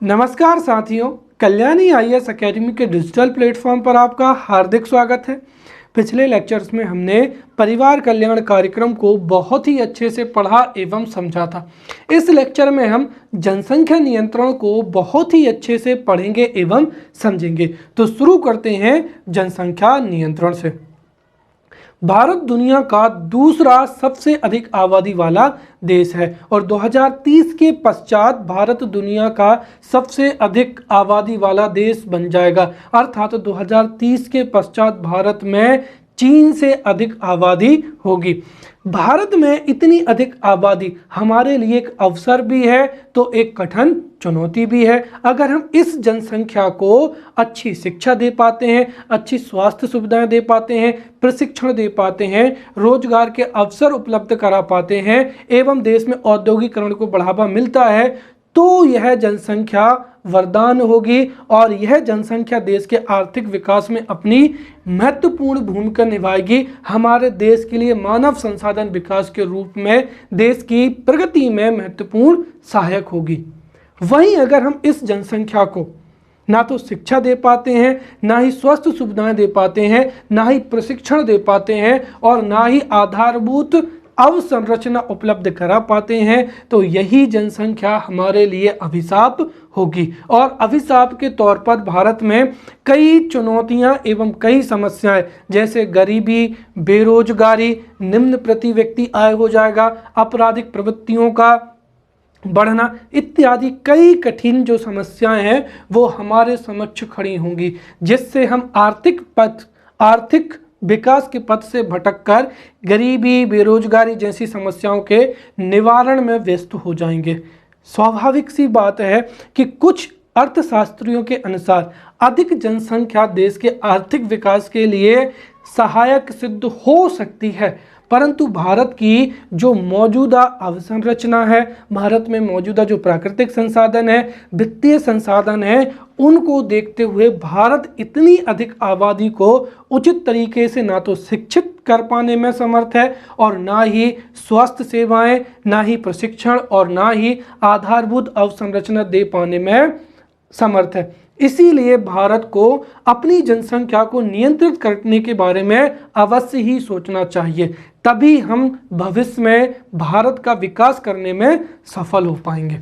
नमस्कार साथियों, Kalyani IAS academy के डिजिटल प्लेटफॉर्म पर आपका हार्दिक स्वागत है। पिछले लेक्चर्स में हमने परिवार कल्याण कार्यक्रम को बहुत ही अच्छे से पढ़ा एवं समझा था। इस लेक्चर में हम जनसंख्या नियंत्रण को बहुत ही अच्छे से पढ़ेंगे एवं समझेंगे। तो शुरू करते हैं जनसंख्या नियंत्रण से। भारत दुनिया का दूसरा सबसे अधिक आबादी वाला देश है और 2030 के पश्चात भारत दुनिया का सबसे अधिक आबादी वाला देश बन जाएगा। अर्थात 2030 के पश्चात भारत में चीन से अधिक आबादी होगी। भारत में इतनी अधिक आबादी हमारे लिए एक अवसर भी है तो एक कठिन चुनौती भी है। अगर हम इस जनसंख्या को अच्छी शिक्षा दे पाते हैं, अच्छी स्वास्थ्य सुविधाएं दे पाते हैं, प्रशिक्षण दे पाते हैं, रोजगार के अवसर उपलब्ध करा पाते हैं एवं देश में औद्योगिकरण को बढ़ावा मिलता है, तो यह जनसंख्या वरदान होगी और यह जनसंख्या देश के आर्थिक विकास में अपनी महत्वपूर्ण भूमिका निभाएगी। हमारे देश के लिए मानव संसाधन विकास के रूप में देश की प्रगति में महत्वपूर्ण सहायक होगी। वहीं अगर हम इस जनसंख्या को ना तो शिक्षा दे पाते हैं, ना ही स्वास्थ्य सुविधाएं दे पाते हैं, ना ही प्रशिक्षण दे पाते हैं और ना ही आधारभूत अवसंरचना उपलब्ध करा पाते हैं, तो यही जनसंख्या हमारे लिए अभिशाप होगी। और अभिशाप के तौर पर भारत में कई चुनौतियां एवं कई समस्याएं जैसे गरीबी, बेरोजगारी, निम्न प्रति व्यक्ति आय हो जाएगा, आपराधिक प्रवृत्तियों का बढ़ना इत्यादि कई कठिन जो समस्याएं हैं वो हमारे समक्ष खड़ी होंगी, जिससे हम आर्थिक विकास के पथ से भटककर गरीबी, बेरोजगारी जैसी समस्याओं के निवारण में व्यस्त हो जाएंगे। स्वाभाविक सी बात है कि कुछ अर्थशास्त्रियों के अनुसार अधिक जनसंख्या देश के आर्थिक विकास के लिए सहायक सिद्ध हो सकती है, परंतु भारत की जो मौजूदा अवसंरचना है, भारत में मौजूदा जो प्राकृतिक संसाधन है, वित्तीय संसाधन है, उनको देखते हुए भारत इतनी अधिक आबादी को उचित तरीके से ना तो शिक्षित कर पाने में समर्थ है और ना ही स्वास्थ्य सेवाएं, ना ही प्रशिक्षण और ना ही आधारभूत अवसंरचना दे पाने में समर्थ है। इसीलिए भारत को अपनी जनसंख्या को नियंत्रित करने के बारे में अवश्य ही सोचना चाहिए, तभी हम भविष्य में भारत का विकास करने में सफल हो पाएंगे।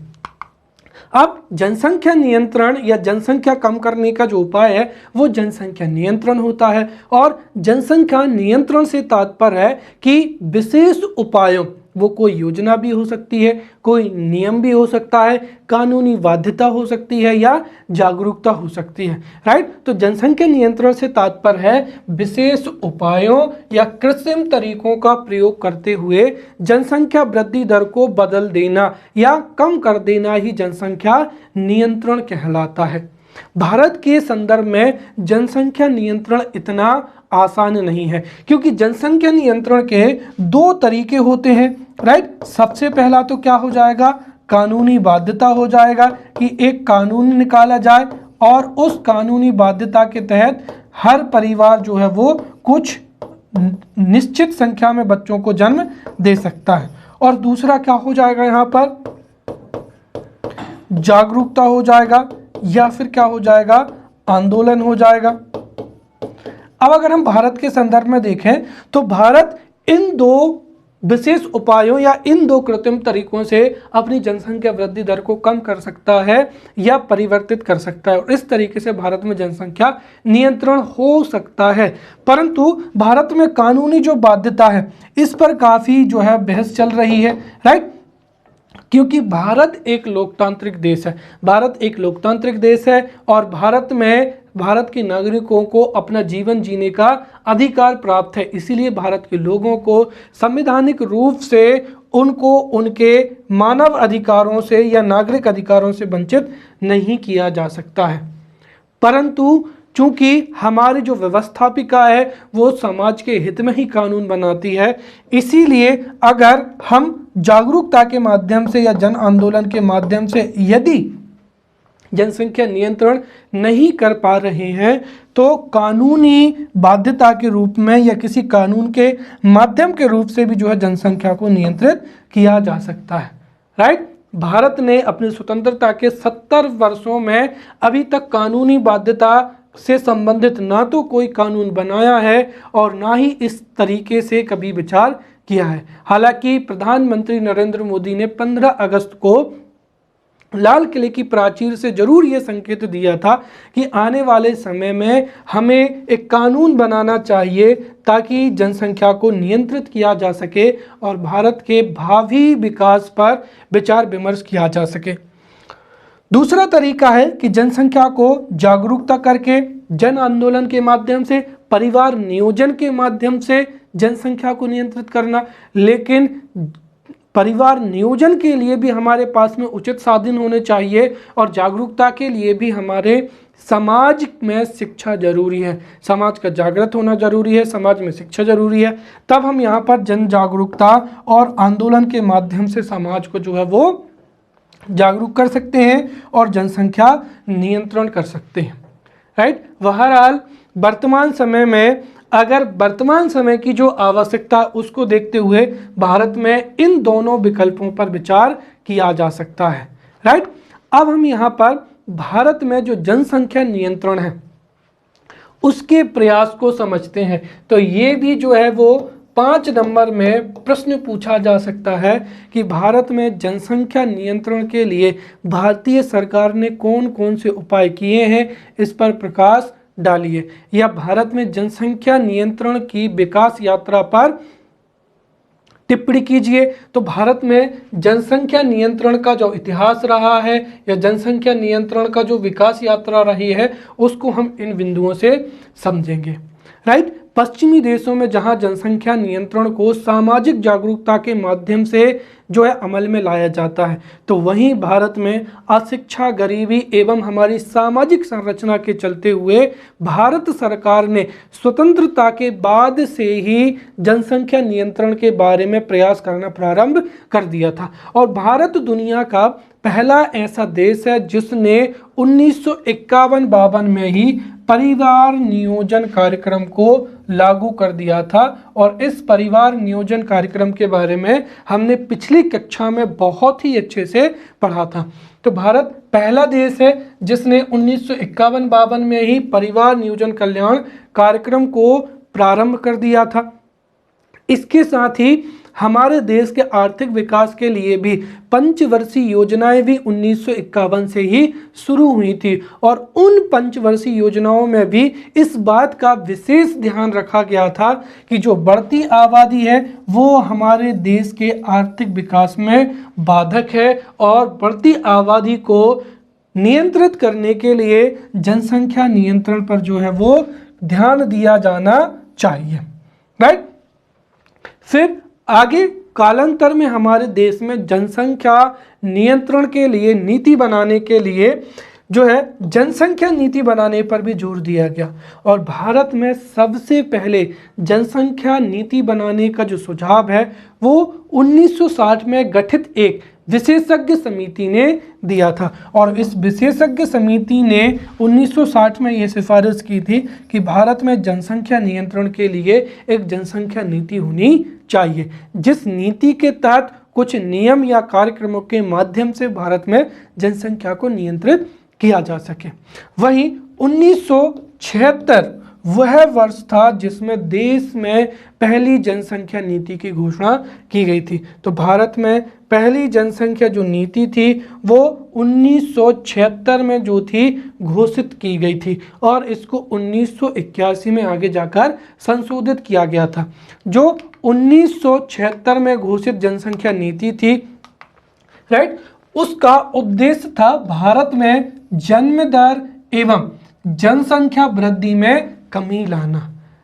अब जनसंख्या नियंत्रण या जनसंख्या कम करने का जो उपाय है वो जनसंख्या नियंत्रण होता है और जनसंख्या नियंत्रण से तात्पर्य है कि विशेष उपायों, वो कोई योजना भी हो सकती है, कोई नियम भी हो सकता है, कानूनी बाध्यता हो सकती है या जागरूकता हो सकती है, राइट। तो जनसंख्या नियंत्रण से तात्पर्य है विशेष उपायों या कृत्रिम तरीकों का प्रयोग करते हुए जनसंख्या वृद्धि दर को बदल देना या कम कर देना ही जनसंख्या नियंत्रण कहलाता है। भारत के संदर्भ में जनसंख्या नियंत्रण इतना आसान नहीं है, क्योंकि जनसंख्या नियंत्रण के दो तरीके होते हैं, राइट। सबसे पहला तो क्या हो जाएगा, कानूनी बाध्यता हो जाएगा कि एक कानून निकाला जाए और उस कानूनी बाध्यता के तहत हर परिवार जो है वो कुछ निश्चित संख्या में बच्चों को जन्म दे सकता है। और दूसरा क्या हो जाएगा, यहाँ पर जागरूकता हो जाएगा या फिर क्या हो जाएगा, आंदोलन हो जाएगा। अब अगर हम भारत के संदर्भ में देखें तो भारत इन दो विशेष उपायों या इन दो कृत्रिम तरीकों से अपनी जनसंख्या वृद्धि दर को कम कर सकता है या परिवर्तित कर सकता है और इस तरीके से भारत में जनसंख्या नियंत्रण हो सकता है। परंतु भारत में कानूनी जो बाध्यता है इस पर काफ़ी जो है बहस चल रही है, राइट, क्योंकि भारत एक लोकतांत्रिक देश है। भारत एक लोकतांत्रिक देश है और भारत के नागरिकों को अपना जीवन जीने का अधिकार प्राप्त है। इसीलिए भारत के लोगों को संवैधानिक रूप से उनको उनके मानव अधिकारों से या नागरिक अधिकारों से वंचित नहीं किया जा सकता है। परंतु चूंकि हमारी जो व्यवस्थापिका है वो समाज के हित में ही कानून बनाती है, इसीलिए अगर हम जागरूकता के माध्यम से या जन आंदोलन के माध्यम से यदि जनसंख्या नियंत्रण नहीं कर पा रहे हैं तो कानूनी बाध्यता के रूप में या किसी कानून के माध्यम के रूप से भी जो है जनसंख्या को नियंत्रित किया जा सकता है, राइट। भारत ने अपनी स्वतंत्रता के 70 वर्षों में अभी तक कानूनी बाध्यता से संबंधित ना तो कोई कानून बनाया है और ना ही इस तरीके से कभी विचार किया है। हालांकि प्रधानमंत्री नरेंद्र मोदी ने 15 अगस्त को लाल किले की प्राचीर से जरूर ये संकेत दिया था कि आने वाले समय में हमें एक कानून बनाना चाहिए ताकि जनसंख्या को नियंत्रित किया जा सके और भारत के भावी विकास पर विचार विमर्श किया जा सके। दूसरा तरीका है कि जनसंख्या को जागरूकता करके, जन आंदोलन के माध्यम से, परिवार नियोजन के माध्यम से जनसंख्या को नियंत्रित करना। लेकिन परिवार नियोजन के लिए भी हमारे पास में उचित साधन होने चाहिए और जागरूकता के लिए भी हमारे समाज में शिक्षा जरूरी है, समाज का जागृत होना जरूरी है, समाज में शिक्षा जरूरी है। तब हम यहाँ पर जन जागरूकता और आंदोलन के माध्यम से समाज को जो है वो जागरूक कर सकते हैं और जनसंख्या नियंत्रण कर सकते हैं, राइट। बहरहाल वर्तमान समय में अगर वर्तमान समय की जो आवश्यकता उसको देखते हुए भारत में इन दोनों विकल्पों पर विचार किया जा सकता है, राइट। अब हम यहाँ पर भारत में जो जनसंख्या नियंत्रण है उसके प्रयास को समझते हैं। तो ये भी जो है वो 5 नंबर में प्रश्न पूछा जा सकता है कि भारत में जनसंख्या नियंत्रण के लिए भारतीय सरकार ने कौन कौन से उपाय किए हैं, इस पर प्रकाश डालिए। या भारत में जनसंख्या नियंत्रण की विकास यात्रा पर टिप्पणी कीजिए। तो भारत में जनसंख्या नियंत्रण का जो इतिहास रहा है या जनसंख्या नियंत्रण का जो विकास यात्रा रही है उसको हम इन बिंदुओं से समझेंगे, राइट। पश्चिमी देशों में जहां जनसंख्या नियंत्रण को सामाजिक जागरूकता के माध्यम से जो है अमल में लाया जाता है, तो वहीं भारत में अशिक्षा, गरीबी एवं हमारी सामाजिक संरचना के चलते हुए भारत सरकार ने स्वतंत्रता के बाद से ही जनसंख्या नियंत्रण के बारे में प्रयास करना प्रारंभ कर दिया था। और भारत दुनिया का पहला ऐसा देश है जिसने 1951-52 में ही परिवार नियोजन कार्यक्रम को लागू कर दिया था। और इस परिवार नियोजन कार्यक्रम के बारे में हमने पिछली कक्षा में बहुत ही अच्छे से पढ़ा था। तो भारत पहला देश है जिसने 1951-52 में ही परिवार नियोजन कल्याण कार्यक्रम को प्रारंभ कर दिया था। इसके साथ ही हमारे देश के आर्थिक विकास के लिए भी पंचवर्षीय योजनाएं भी 1951 से ही शुरू हुई थी और उन पंचवर्षीय योजनाओं में भी इस बात का विशेष ध्यान रखा गया था कि जो बढ़ती आबादी है वो हमारे देश के आर्थिक विकास में बाधक है और बढ़ती आबादी को नियंत्रित करने के लिए जनसंख्या नियंत्रण पर जो है वो ध्यान दिया जाना चाहिए, राइट। फिर आगे कालांतर में हमारे देश में जनसंख्या नियंत्रण के लिए नीति बनाने के लिए जो है जनसंख्या नीति बनाने पर भी जोर दिया गया और भारत में सबसे पहले जनसंख्या नीति बनाने का जो सुझाव है वो 1960 में गठित एक विशेषज्ञ समिति ने दिया था। और इस विशेषज्ञ समिति ने 1960 में ये सिफारिश की थी कि भारत में जनसंख्या नियंत्रण के लिए एक जनसंख्या नीति होनी चाहिए, जिस नीति के तहत कुछ नियम या कार्यक्रमों के माध्यम से भारत में जनसंख्या को नियंत्रित किया जा सके। वहीं 1976 वह वर्ष था जिसमें देश में पहली जनसंख्या नीति की घोषणा की गई थी। तो भारत में पहली जनसंख्या जो नीति थी वो 1976 में जो थी घोषित की गई थी और इसको 1981 में आगे जाकर संशोधित किया गया था। जो 1976 में घोषित जनसंख्या नीति थी, राइट, उसका उद्देश्य था भारत में जन्म दर एवं जनसंख्या वृद्धि में कमी लाना,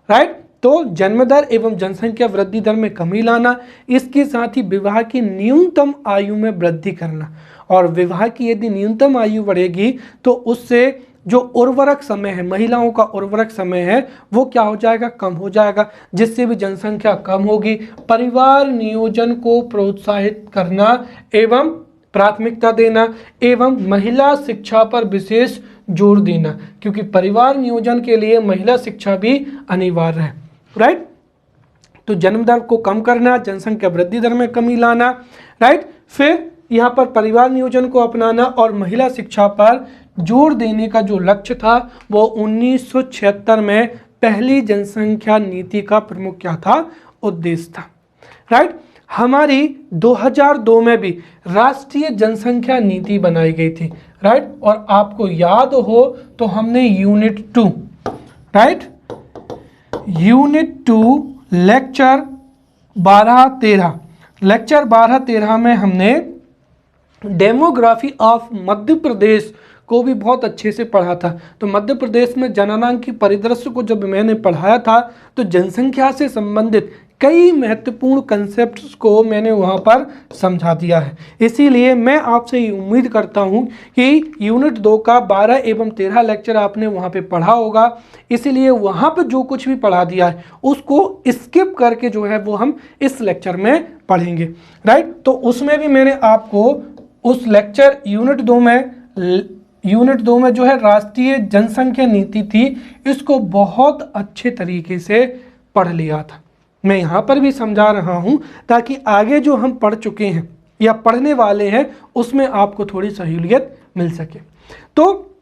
राइट। तो जन्म दर एवं जनसंख्या वृद्धि दर में कमी लाना, इसके साथ ही विवाह की न्यूनतम आयु में वृद्धि करना। और विवाह की यदि न्यूनतम आयु बढ़ेगी तो उससे जो उर्वरक समय है, महिलाओं का उर्वरक समय है, वो क्या हो जाएगा, कम हो जाएगा, जिससे भी जनसंख्या कम होगी। परिवार नियोजन को प्रोत्साहित करना एवं प्राथमिकता देना एवं महिला शिक्षा पर विशेष जोर देना, क्योंकि परिवार नियोजन के लिए महिला शिक्षा भी अनिवार्य है, राइट। तो जन्म दर को कम करना, जनसंख्या वृद्धि दर में कमी लाना, राइट। फिर यहाँ पर परिवार नियोजन को अपनाना और महिला शिक्षा पर जोर देने का जो लक्ष्य था वो 1976 में पहली जनसंख्या नीति का प्रमुख क्या था, उद्देश्य था। राइट। हमारी 2002 में भी राष्ट्रीय जनसंख्या नीति बनाई गई थी। राइट। और आपको याद हो तो हमने यूनिट 2, राइट, यूनिट 2 लेक्चर 12-13 में हमने डेमोग्राफी ऑफ मध्य प्रदेश को भी बहुत अच्छे से पढ़ा था। तो मध्य प्रदेश में जननांग परिदृश्य को जब मैंने पढ़ाया था तो जनसंख्या से संबंधित कई महत्वपूर्ण कंसेप्ट्स को मैंने वहाँ पर समझा दिया है। इसीलिए मैं आपसे ये उम्मीद करता हूँ कि यूनिट 2 का 12 एवं 13 लेक्चर आपने वहाँ पे पढ़ा होगा। इसीलिए वहाँ पर जो कुछ भी पढ़ा दिया है उसको स्किप करके जो है वो हम इस लेक्चर में पढ़ेंगे। राइट। तो उसमें भी मैंने आपको उस लेक्चर यूनिट 2 में जो है राष्ट्रीय जनसंख्या नीति थी, इसको बहुत अच्छे तरीके से पढ़ लिया था। मैं यहाँ पर भी समझा रहा हूँ ताकि आगे जो हम पढ़ चुके हैं या पढ़ने वाले हैं उसमें आपको थोड़ी सहूलियत मिल सके। तो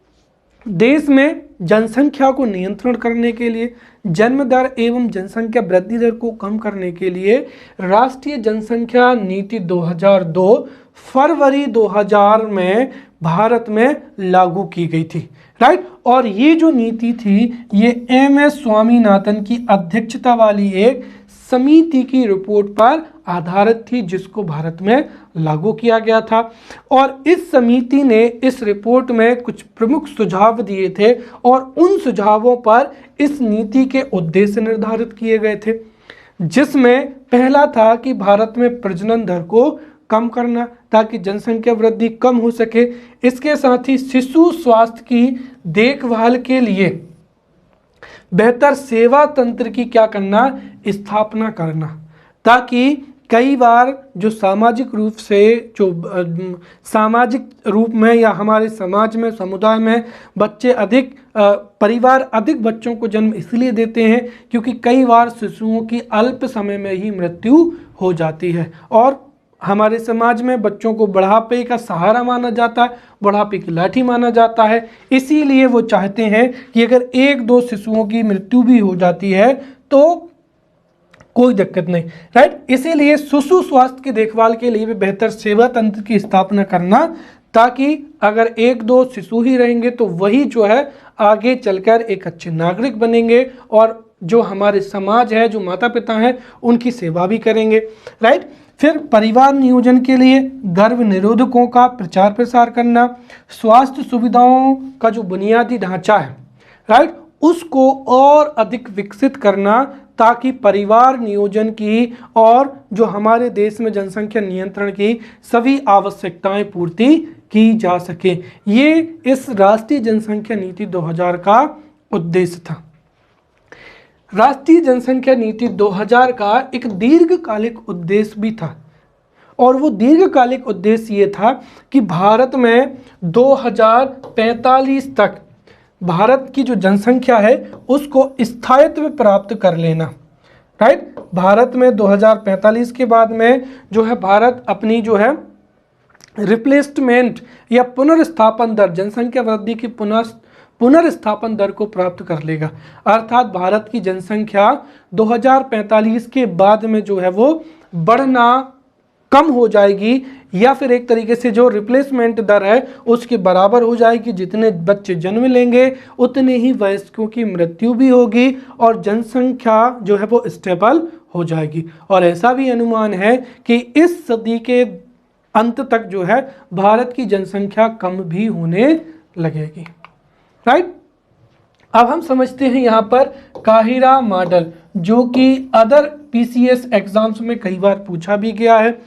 देश में जनसंख्या को नियंत्रण करने के लिए, जन्म दर एवं जनसंख्या वृद्धि दर को कम करने के लिए राष्ट्रीय जनसंख्या नीति 2002 फरवरी 2000 में भारत में लागू की गई थी। राइट। और ये जो नीति थी ये MS स्वामीनाथन की अध्यक्षता वाली एक समिति की रिपोर्ट पर आधारित थी जिसको भारत में लागू किया गया था। और इस समिति ने इस रिपोर्ट में कुछ प्रमुख सुझाव दिए थे और उन सुझावों पर इस नीति के उद्देश्य निर्धारित किए गए थे, जिसमें पहला था कि भारत में प्रजनन दर को कम करना ताकि जनसंख्या वृद्धि कम हो सके। इसके साथ ही शिशु स्वास्थ्य की देखभाल के लिए बेहतर सेवा तंत्र की क्या करना, स्थापना करना, ताकि कई बार जो सामाजिक रूप में या हमारे समाज में, समुदाय में बच्चे अधिक परिवार अधिक बच्चों को जन्म इसलिए देते हैं क्योंकि कई बार शिशुओं की अल्प समय में ही मृत्यु हो जाती है और हमारे समाज में बच्चों को बुढ़ापे का सहारा माना जाता है, बुढ़ापे की लाठी माना जाता है। इसीलिए वो चाहते हैं कि अगर 1-2 शिशुओं की मृत्यु भी हो जाती है तो कोई दिक्कत नहीं। राइट। इसीलिए शिशु स्वास्थ्य की देखभाल के लिए भी बेहतर सेवा तंत्र की स्थापना करना, ताकि अगर 1-2 शिशु ही रहेंगे तो वही जो है आगे चलकर एक अच्छे नागरिक बनेंगे और जो हमारे समाज है, जो माता पिता हैं, उनकी सेवा भी करेंगे। राइट। फिर परिवार नियोजन के लिए गर्भ निरोधकों का प्रचार प्रसार करना, स्वास्थ्य सुविधाओं का जो बुनियादी ढांचा है, राइट, उसको और अधिक विकसित करना ताकि परिवार नियोजन की और जो हमारे देश में जनसंख्या नियंत्रण की सभी आवश्यकताएं पूर्ति की जा सके। ये इस राष्ट्रीय जनसंख्या नीति 2000 का उद्देश्य था। राष्ट्रीय जनसंख्या नीति 2000 का एक दीर्घकालिक उद्देश्य भी था और वो दीर्घकालिक उद्देश्य ये था कि भारत में 2045 तक भारत की जो जनसंख्या है उसको स्थायित्व प्राप्त कर लेना। राइट। भारत में 2045 के बाद में जो है भारत अपनी जो है रिप्लेसमेंट या पुनर्स्थापन दर, जनसंख्या वृद्धि की पुनर्स्थापन दर को प्राप्त कर लेगा। अर्थात भारत की जनसंख्या 2045 के बाद में जो है वो बढ़ना कम हो जाएगी या फिर एक तरीके से जो रिप्लेसमेंट दर है उसके बराबर हो जाएगी। जितने बच्चे जन्म लेंगे उतने ही वयस्कों की मृत्यु भी होगी और जनसंख्या जो है वो स्टेबल हो जाएगी। और ऐसा भी अनुमान है कि इस सदी के अंत तक जो है भारत की जनसंख्या कम भी होने लगेगी। राइट। अब हम समझते हैं यहाँ पर काहिरा मॉडल, जो कि अदर PCS एग्जाम्स में कई बार पूछा भी गया है।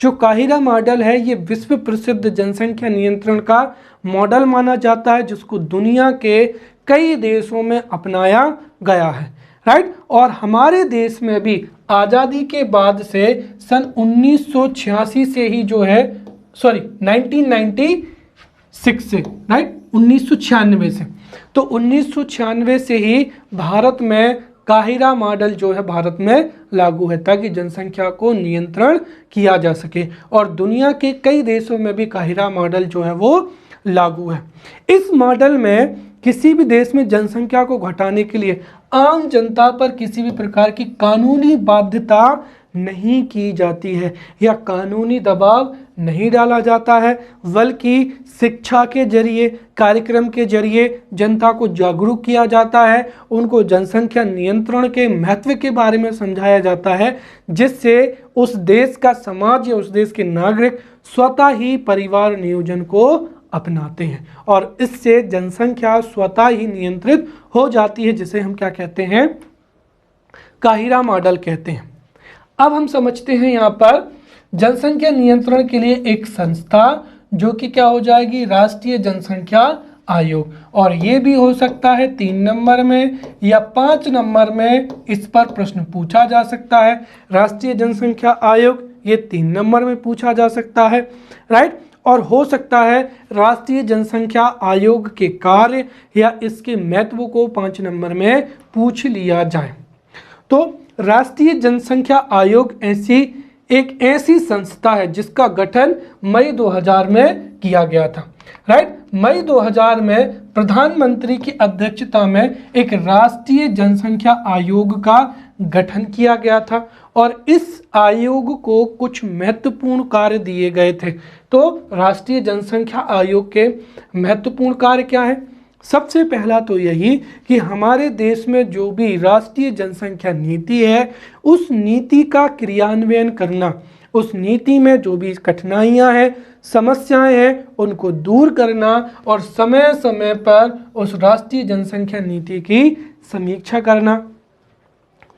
जो काहिरा मॉडल है ये विश्व प्रसिद्ध जनसंख्या नियंत्रण का मॉडल माना जाता है जिसको दुनिया के कई देशों में अपनाया गया है। राइट। और हमारे देश में भी आज़ादी के बाद से सन 1986 से ही जो है 1996 से, राइट, 1996 से, तो 1996 से ही भारत में काहिरा मॉडल जो है भारत में लागू है ताकि जनसंख्या को नियंत्रण किया जा सके, और दुनिया के कई देशों में भी काहिरा मॉडल जो है वो लागू है। इस मॉडल में किसी भी देश में जनसंख्या को घटाने के लिए आम जनता पर किसी भी प्रकार की कानूनी बाध्यता नहीं की जाती है या कानूनी दबाव नहीं डाला जाता है, बल्कि शिक्षा के जरिए, कार्यक्रम के जरिए जनता को जागरूक किया जाता है, उनको जनसंख्या नियंत्रण के महत्व के बारे में समझाया जाता है, जिससे उस देश का समाज या उस देश के नागरिक स्वतः ही परिवार नियोजन को अपनाते हैं और इससे जनसंख्या स्वतः ही नियंत्रित हो जाती है, जिसे हम क्या कहते हैं, काहिरा मॉडल कहते हैं। अब हम समझते हैं यहाँ पर जनसंख्या नियंत्रण के लिए एक संस्था जो कि क्या हो जाएगी, राष्ट्रीय जनसंख्या आयोग, और ये भी हो सकता है 3 नंबर में या 5 नंबर में इस पर प्रश्न पूछा जा सकता है। राष्ट्रीय जनसंख्या आयोग ये 3 नंबर में पूछा जा सकता है, राइट, और हो सकता है राष्ट्रीय जनसंख्या आयोग के कार्य या इसके महत्व को 5 नंबर में पूछ लिया जाए। तो राष्ट्रीय जनसंख्या आयोग एक ऐसी संस्था है जिसका गठन मई 2000 में किया गया था, राइट। मई 2000 में प्रधानमंत्री की अध्यक्षता में एक राष्ट्रीय जनसंख्या आयोग का गठन किया गया था और इस आयोग को कुछ महत्वपूर्ण कार्य दिए गए थे। तो राष्ट्रीय जनसंख्या आयोग के महत्वपूर्ण कार्य क्या है? सबसे पहला तो यही कि हमारे देश में जो भी राष्ट्रीय जनसंख्या नीति है उस नीति का क्रियान्वयन करना, उस नीति में जो भी कठिनाइयां हैं, समस्याएं हैं, उनको दूर करना और समय समय पर उस राष्ट्रीय जनसंख्या नीति की समीक्षा करना।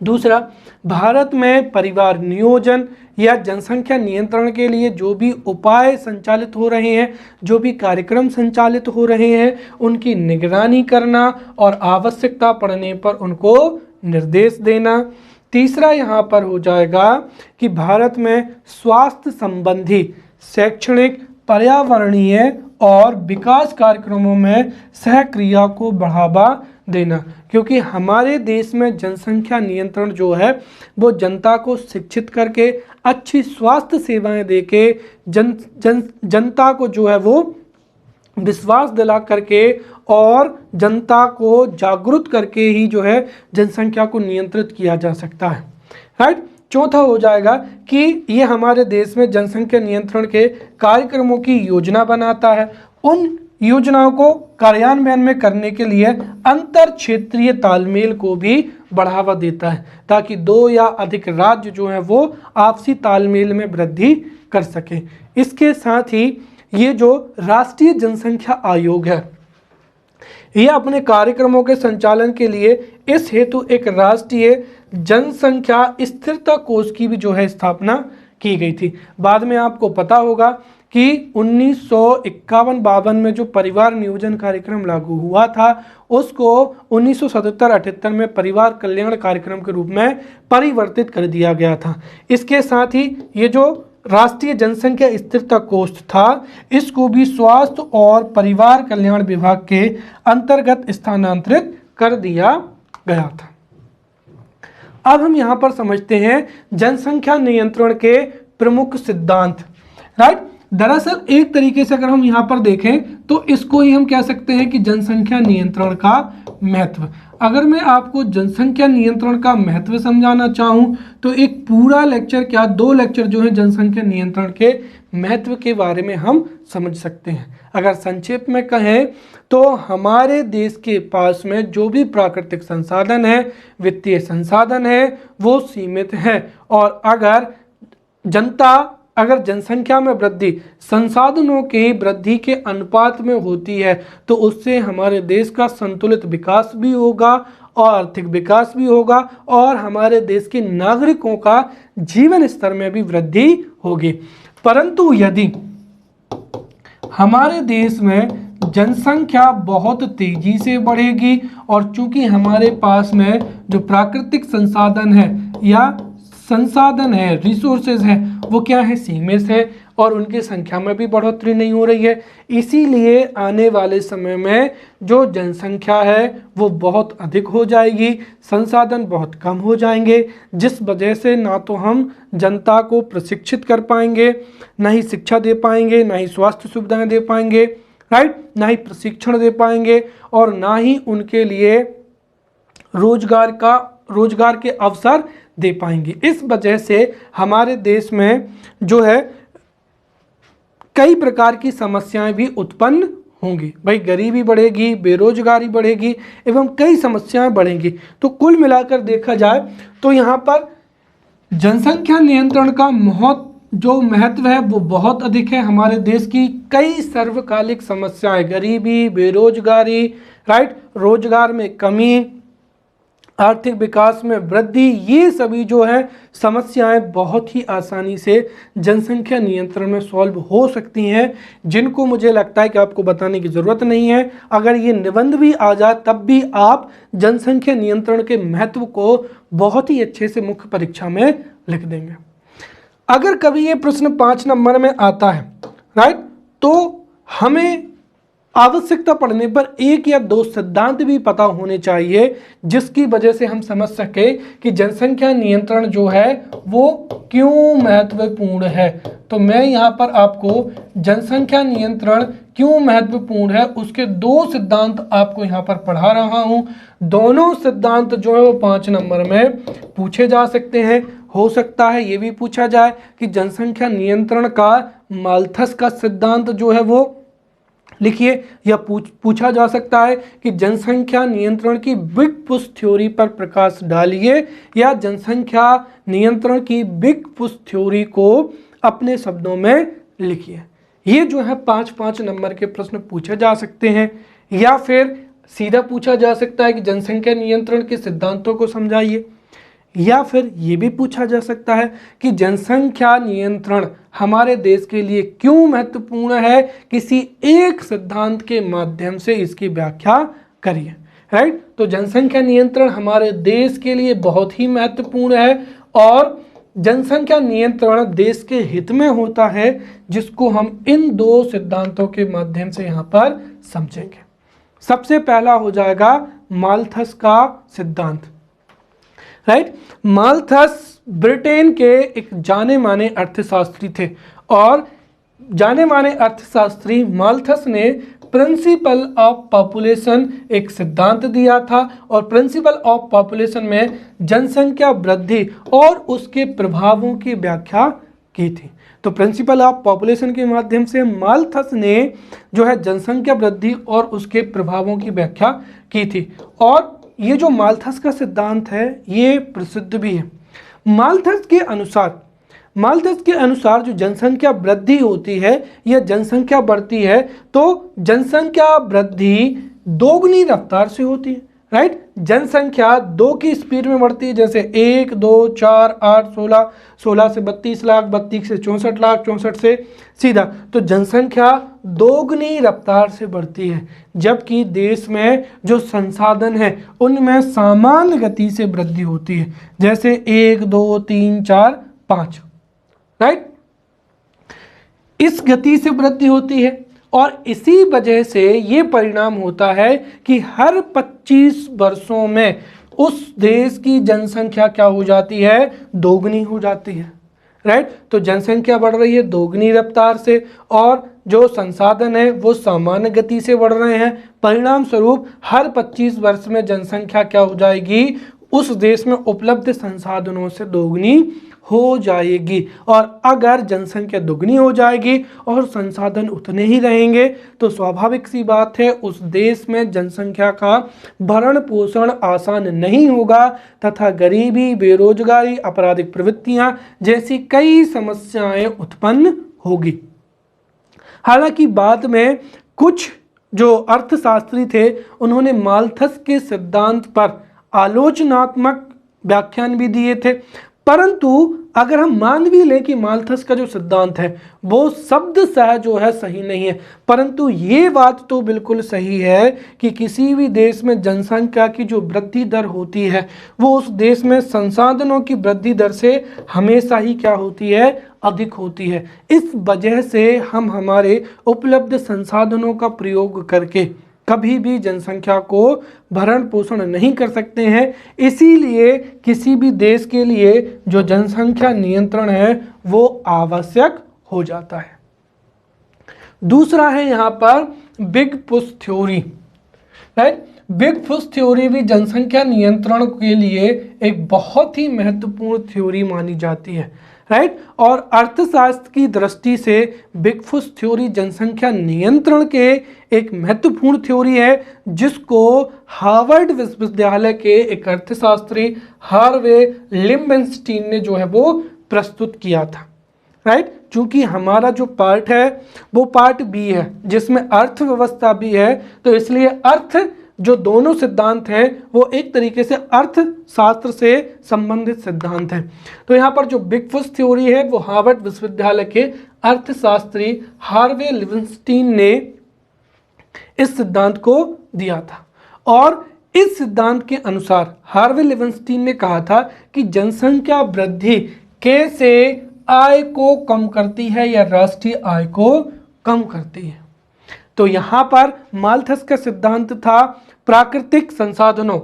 दूसरा, भारत में परिवार नियोजन या जनसंख्या नियंत्रण के लिए जो भी उपाय संचालित हो रहे हैं, जो भी कार्यक्रम संचालित हो रहे हैं, उनकी निगरानी करना और आवश्यकता पड़ने पर उनको निर्देश देना। तीसरा यहाँ पर हो जाएगा कि भारत में स्वास्थ्य संबंधी, शैक्षणिक, पर्यावरणीय और विकास कार्यक्रमों में सहक्रिया को बढ़ावा देना, क्योंकि हमारे देश में जनसंख्या नियंत्रण जो है वो जनता को शिक्षित करके, अच्छी स्वास्थ्य सेवाएं देके, जनता को जो है वो विश्वास दिला करके और जनता को जागरूक करके ही जो है जनसंख्या को नियंत्रित किया जा सकता है, राइट। चौथा हो जाएगा कि ये हमारे देश में जनसंख्या नियंत्रण के कार्यक्रमों की योजना बनाता है, उन योजनाओं को कार्यान्वयन में करने के लिए अंतर क्षेत्रीय तालमेल को भी बढ़ावा देता है ताकि 2 या अधिक राज्य जो हैं वो आपसी तालमेल में वृद्धि कर सके। इसके साथ ही ये जो राष्ट्रीय जनसंख्या आयोग है ये अपने कार्यक्रमों के संचालन के लिए इस हेतु एक राष्ट्रीय जनसंख्या स्थिरता कोष की भी जो है स्थापना की गई थी। बाद में आपको पता होगा कि 1951-52 में जो परिवार नियोजन कार्यक्रम लागू हुआ था उसको 1977-78 में परिवार कल्याण कार्यक्रम के रूप में परिवर्तित कर दिया गया था। इसके साथ ही ये जो राष्ट्रीय जनसंख्या स्थिरता कोष था इसको भी स्वास्थ्य और परिवार कल्याण विभाग के अंतर्गत स्थानांतरित कर दिया गया था। अब हम यहाँ पर समझते हैं जनसंख्या नियंत्रण के प्रमुख सिद्धांत, राइट। दरअसल एक तरीके से अगर हम यहाँ पर देखें तो इसको ही हम कह सकते हैं कि जनसंख्या नियंत्रण का महत्व। अगर मैं आपको जनसंख्या नियंत्रण का महत्व समझाना चाहूँ तो एक पूरा लेक्चर क्या 2 लेक्चर जो है जनसंख्या नियंत्रण के महत्व के बारे में हम समझ सकते हैं। अगर संक्षेप में कहें तो हमारे देश के पास में जो भी प्राकृतिक संसाधन है, वित्तीय संसाधन है, वो सीमित है और अगर जनसंख्या में वृद्धि संसाधनों की वृद्धि के अनुपात में होती है तो उससे हमारे देश का संतुलित विकास भी होगा और आर्थिक विकास भी होगा और हमारे देश के नागरिकों का जीवन स्तर में भी वृद्धि होगी। परंतु यदि हमारे देश में जनसंख्या बहुत तेजी से बढ़ेगी और चूंकि हमारे पास में जो प्राकृतिक संसाधन है या संसाधन है, रिसोर्सेज है, वो क्या है, सीमित है और उनकी संख्या में भी बढ़ोतरी नहीं हो रही है। इसीलिए आने वाले समय में जो जनसंख्या है वो बहुत अधिक हो जाएगी, संसाधन बहुत कम हो जाएंगे, जिस वजह से ना तो हम जनता को प्रशिक्षित कर पाएंगे, ना ही शिक्षा दे पाएंगे, ना ही स्वास्थ्य सुविधाएं दे पाएंगे, राइट, ना ही प्रशिक्षण दे पाएंगे और ना ही उनके लिए रोजगार के अवसर दे पाएंगे। इस वजह से हमारे देश में जो है कई प्रकार की समस्याएं भी उत्पन्न होंगी। भाई गरीबी बढ़ेगी, बेरोजगारी बढ़ेगी एवं कई समस्याएं बढ़ेंगी। तो कुल मिलाकर देखा जाए तो यहाँ पर जनसंख्या नियंत्रण का जो महत्व है वो बहुत अधिक है। हमारे देश की कई सर्वकालिक समस्याएं, गरीबी, बेरोजगारी, राइट, रोजगार में कमी, आर्थिक विकास में वृद्धि, ये सभी जो है समस्याएं बहुत ही आसानी से जनसंख्या नियंत्रण में सॉल्व हो सकती हैं, जिनको मुझे लगता है कि आपको बताने की ज़रूरत नहीं है। अगर ये निबंध भी आ जाए तब भी आप जनसंख्या नियंत्रण के महत्व को बहुत ही अच्छे से मुख्य परीक्षा में लिख देंगे। अगर कभी ये प्रश्न 5 नंबर में आता है, राइट, तो हमें आवश्यकता पड़ने पर 1 या 2 सिद्धांत भी पता होने चाहिए, जिसकी वजह से हम समझ सके कि जनसंख्या नियंत्रण जो है वो क्यों महत्वपूर्ण है। तो मैं यहाँ पर आपको जनसंख्या नियंत्रण क्यों महत्वपूर्ण है उसके 2 सिद्धांत आपको यहाँ पर पढ़ा रहा हूँ। दोनों सिद्धांत जो है वो 5 नंबर में पूछे जा सकते हैं। हो सकता है ये भी पूछा जाए कि जनसंख्या नियंत्रण का माल्थस का सिद्धांत जो है वो लिखिए, या पूछा जा सकता है कि जनसंख्या नियंत्रण की बिग पुश थ्योरी पर प्रकाश डालिए, या जनसंख्या नियंत्रण की बिग पुश थ्योरी को अपने शब्दों में लिखिए। ये जो है 5-5 नंबर के प्रश्न पूछे जा सकते हैं। या फिर सीधा पूछा जा सकता है कि जनसंख्या नियंत्रण के सिद्धांतों को समझाइए, या फिर ये भी पूछा जा सकता है कि जनसंख्या नियंत्रण हमारे देश के लिए क्यों महत्वपूर्ण है, किसी एक सिद्धांत के माध्यम से इसकी व्याख्या करिए, राइट। तो जनसंख्या नियंत्रण हमारे देश के लिए बहुत ही महत्वपूर्ण है और जनसंख्या नियंत्रण देश के हित में होता है, जिसको हम इन 2 सिद्धांतों के माध्यम से यहाँ पर समझेंगे। सबसे पहला हो जाएगा माल्थस का सिद्धांत, राइट। माल्थस ब्रिटेन के एक जाने माने अर्थशास्त्री थे और जाने माने अर्थशास्त्री माल्थस ने प्रिंसिपल ऑफ पॉपुलेशन एक सिद्धांत दिया था और प्रिंसिपल ऑफ पॉपुलेशन में जनसंख्या वृद्धि और उसके प्रभावों की व्याख्या की थी। तो प्रिंसिपल ऑफ पॉपुलेशन के माध्यम से माल्थस ने जो है जनसंख्या वृद्धि और उसके प्रभावों की व्याख्या की थी। और ये जो माल्थस का सिद्धांत है ये प्रसिद्ध भी है। माल्थस के अनुसार जो जनसंख्या वृद्धि होती है या जनसंख्या बढ़ती है तो जनसंख्या वृद्धि दोगुनी रफ्तार से होती है, राइट। जनसंख्या 2 की स्पीड में बढ़ती है, जैसे 1, 2, 4, 8, 16, 16 से 32 लाख, 32 से 64 लाख, 64 से सीधा। तो जनसंख्या दोगुनी रफ्तार से बढ़ती है, जबकि देश में जो संसाधन है उनमें सामान्य गति से वृद्धि होती है, जैसे 1, 2, 3, 4, 5, राइट। इस गति से वृद्धि होती है और इसी वजह से ये परिणाम होता है कि हर 25 वर्षों में उस देश की जनसंख्या क्या हो जाती है, दोगुनी हो जाती है, राइट। तो जनसंख्या बढ़ रही है दोगुनी रफ्तार से और जो संसाधन है वो सामान्य गति से बढ़ रहे हैं। परिणाम स्वरूप हर 25 वर्ष में जनसंख्या क्या हो जाएगी, उस देश में उपलब्ध संसाधनों से दोगुनी हो जाएगी। और अगर जनसंख्या दुगनी हो जाएगी और संसाधन उतने ही रहेंगे तो स्वाभाविक सी बात है उस देश में जनसंख्या का भरण पोषण आसान नहीं होगा तथा गरीबी, बेरोजगारी, आपराधिक प्रवृत्तियां जैसी कई समस्याएं उत्पन्न होगी। हालांकि बाद में कुछ जो अर्थशास्त्री थे उन्होंने माल्थस के सिद्धांत पर आलोचनात्मक व्याख्यान भी दिए थे, परंतु अगर हम मान भी लें कि माल्थस का जो सिद्धांत है वो शब्दशः जो है सही नहीं है, परंतु ये बात तो बिल्कुल सही है कि किसी भी देश में जनसंख्या की जो वृद्धि दर होती है वो उस देश में संसाधनों की वृद्धि दर से हमेशा ही क्या होती है, अधिक होती है। इस वजह से हम हमारे उपलब्ध संसाधनों का प्रयोग करके कभी भी जनसंख्या को भरण पोषण नहीं कर सकते हैं। इसीलिए किसी भी देश के लिए जो जनसंख्या नियंत्रण है वो आवश्यक हो जाता है। दूसरा है यहाँ पर big push theory, right. Big push theory भी जनसंख्या नियंत्रण के लिए एक बहुत ही महत्वपूर्ण थ्योरी मानी जाती है, राइट। और अर्थशास्त्र की दृष्टि से बिग पुश थ्योरी जनसंख्या नियंत्रण के एक महत्वपूर्ण थ्योरी है, जिसको हार्वर्ड विश्वविद्यालय के एक अर्थशास्त्री हार्वे लिम्बेनस्टीन ने जो है वो प्रस्तुत किया था, राइट। चूंकि हमारा जो पार्ट है वो पार्ट बी है जिसमें अर्थव्यवस्था भी है, तो इसलिए अर्थ जो दोनों सिद्धांत हैं वो एक तरीके से अर्थशास्त्र से संबंधित सिद्धांत हैं। तो यहाँ पर जो बिग पुश थ्योरी है वो हार्वर्ड विश्वविद्यालय के अर्थशास्त्री हार्वे लिम्बेनस्टीन ने इस सिद्धांत को दिया था। और इस सिद्धांत के अनुसार हार्वे लिम्बेनस्टीन ने कहा था कि जनसंख्या वृद्धि कैसे आय को कम करती है या राष्ट्रीय आय को कम करती है। तो यहाँ पर माल्थस का सिद्धांत था प्राकृतिक संसाधनों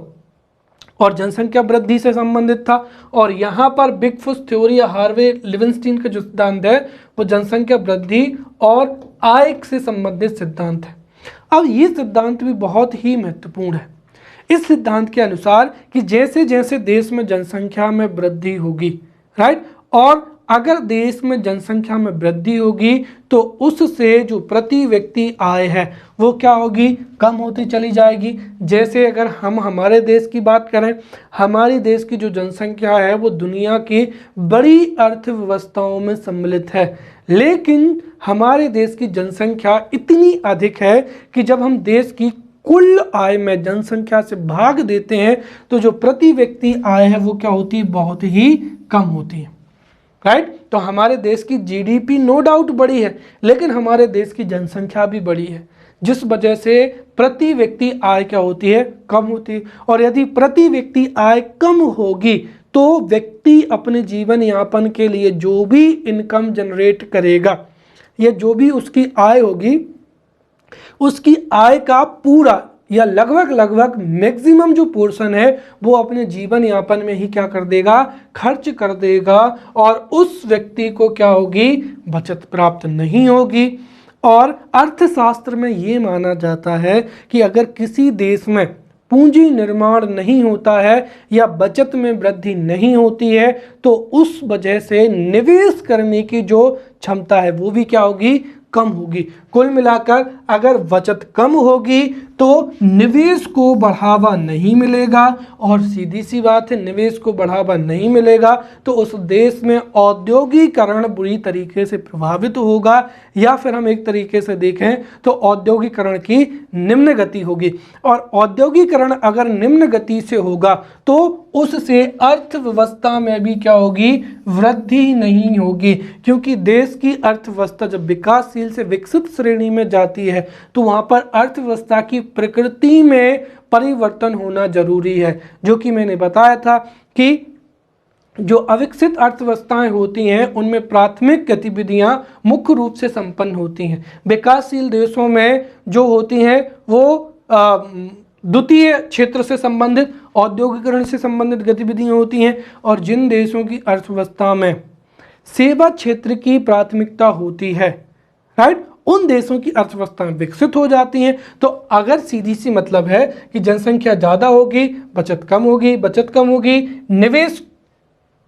और जनसंख्या वृद्धि से संबंधित था, और यहाँ पर बिग पुश थ्योरी या हार्वे लिम्बेनस्टीन का जो सिद्धांत है वो जनसंख्या वृद्धि और आय से संबंधित सिद्धांत है। अब ये सिद्धांत भी बहुत ही महत्वपूर्ण है। इस सिद्धांत के अनुसार कि जैसे जैसे देश में जनसंख्या में वृद्धि होगी, राइट, और अगर देश में जनसंख्या में वृद्धि होगी तो उससे जो प्रति व्यक्ति आय है वो क्या होगी, कम होती चली जाएगी। जैसे अगर हम हमारे देश की बात करें, हमारे देश की जो जनसंख्या है वो दुनिया की बड़ी अर्थव्यवस्थाओं में सम्मिलित है, लेकिन हमारे देश की जनसंख्या इतनी अधिक है कि जब हम देश की कुल आय में जनसंख्या से भाग देते हैं तो जो प्रति व्यक्ति आय है वो क्या होती है, बहुत ही कम होती है, राइट। तो हमारे देश की जीडीपी नो डाउट बड़ी है, लेकिन हमारे देश की जनसंख्या भी बड़ी है, जिस वजह से प्रति व्यक्ति आय क्या होती है, कम होती है। और यदि प्रति व्यक्ति आय कम होगी तो व्यक्ति अपने जीवन यापन के लिए जो भी इनकम जनरेट करेगा या जो भी उसकी आय होगी, उसकी आय का पूरा या लगभग मैक्सिमम जो पोर्शन है वो अपने जीवन यापन में ही क्या कर देगा, खर्च कर देगा, और उस व्यक्ति को क्या होगी, बचत प्राप्त नहीं होगी। और अर्थशास्त्र में ये माना जाता है कि अगर किसी देश में पूंजी निर्माण नहीं होता है या बचत में वृद्धि नहीं होती है तो उस वजह से निवेश करने की जो क्षमता है वो भी क्या होगी, कम होगी। कुल मिलाकर अगर बचत कम होगी तो निवेश को बढ़ावा नहीं मिलेगा, और सीधी सी बात है निवेश को बढ़ावा नहीं मिलेगा तो उस देश में औद्योगिकरण बुरी तरीके से प्रभावित होगा, या फिर हम एक तरीके से देखें तो औद्योगिकरण की निम्न गति होगी। और औद्योगिकरण अगर निम्न गति से होगा तो उससे अर्थव्यवस्था में भी क्या होगी, वृद्धि नहीं होगी, क्योंकि देश की अर्थव्यवस्था जब विकासशील से विकसित श्रेणी में जाती है तो वहां पर अर्थव्यवस्था की प्रकृति में परिवर्तन होना जरूरी है। जो कि मैंने बताया था कि जो अविकसित अर्थव्यवस्थाएं होती हैं उनमें प्राथमिक गतिविधियां मुख्य रूप से संपन्न होती हैं। विकासशील देशों में जो होती हैं वो द्वितीय क्षेत्र से संबंधित औद्योगिकरण से संबंधित गतिविधियां होती हैं, और जिन देशों की अर्थव्यवस्था में सेवा क्षेत्र की प्राथमिकता होती है, राइट, उन देशों की अर्थव्यवस्थाएं विकसित हो जाती हैं। तो अगर सीधी सी मतलब है कि जनसंख्या ज़्यादा होगी, बचत कम होगी, बचत कम होगी, निवेश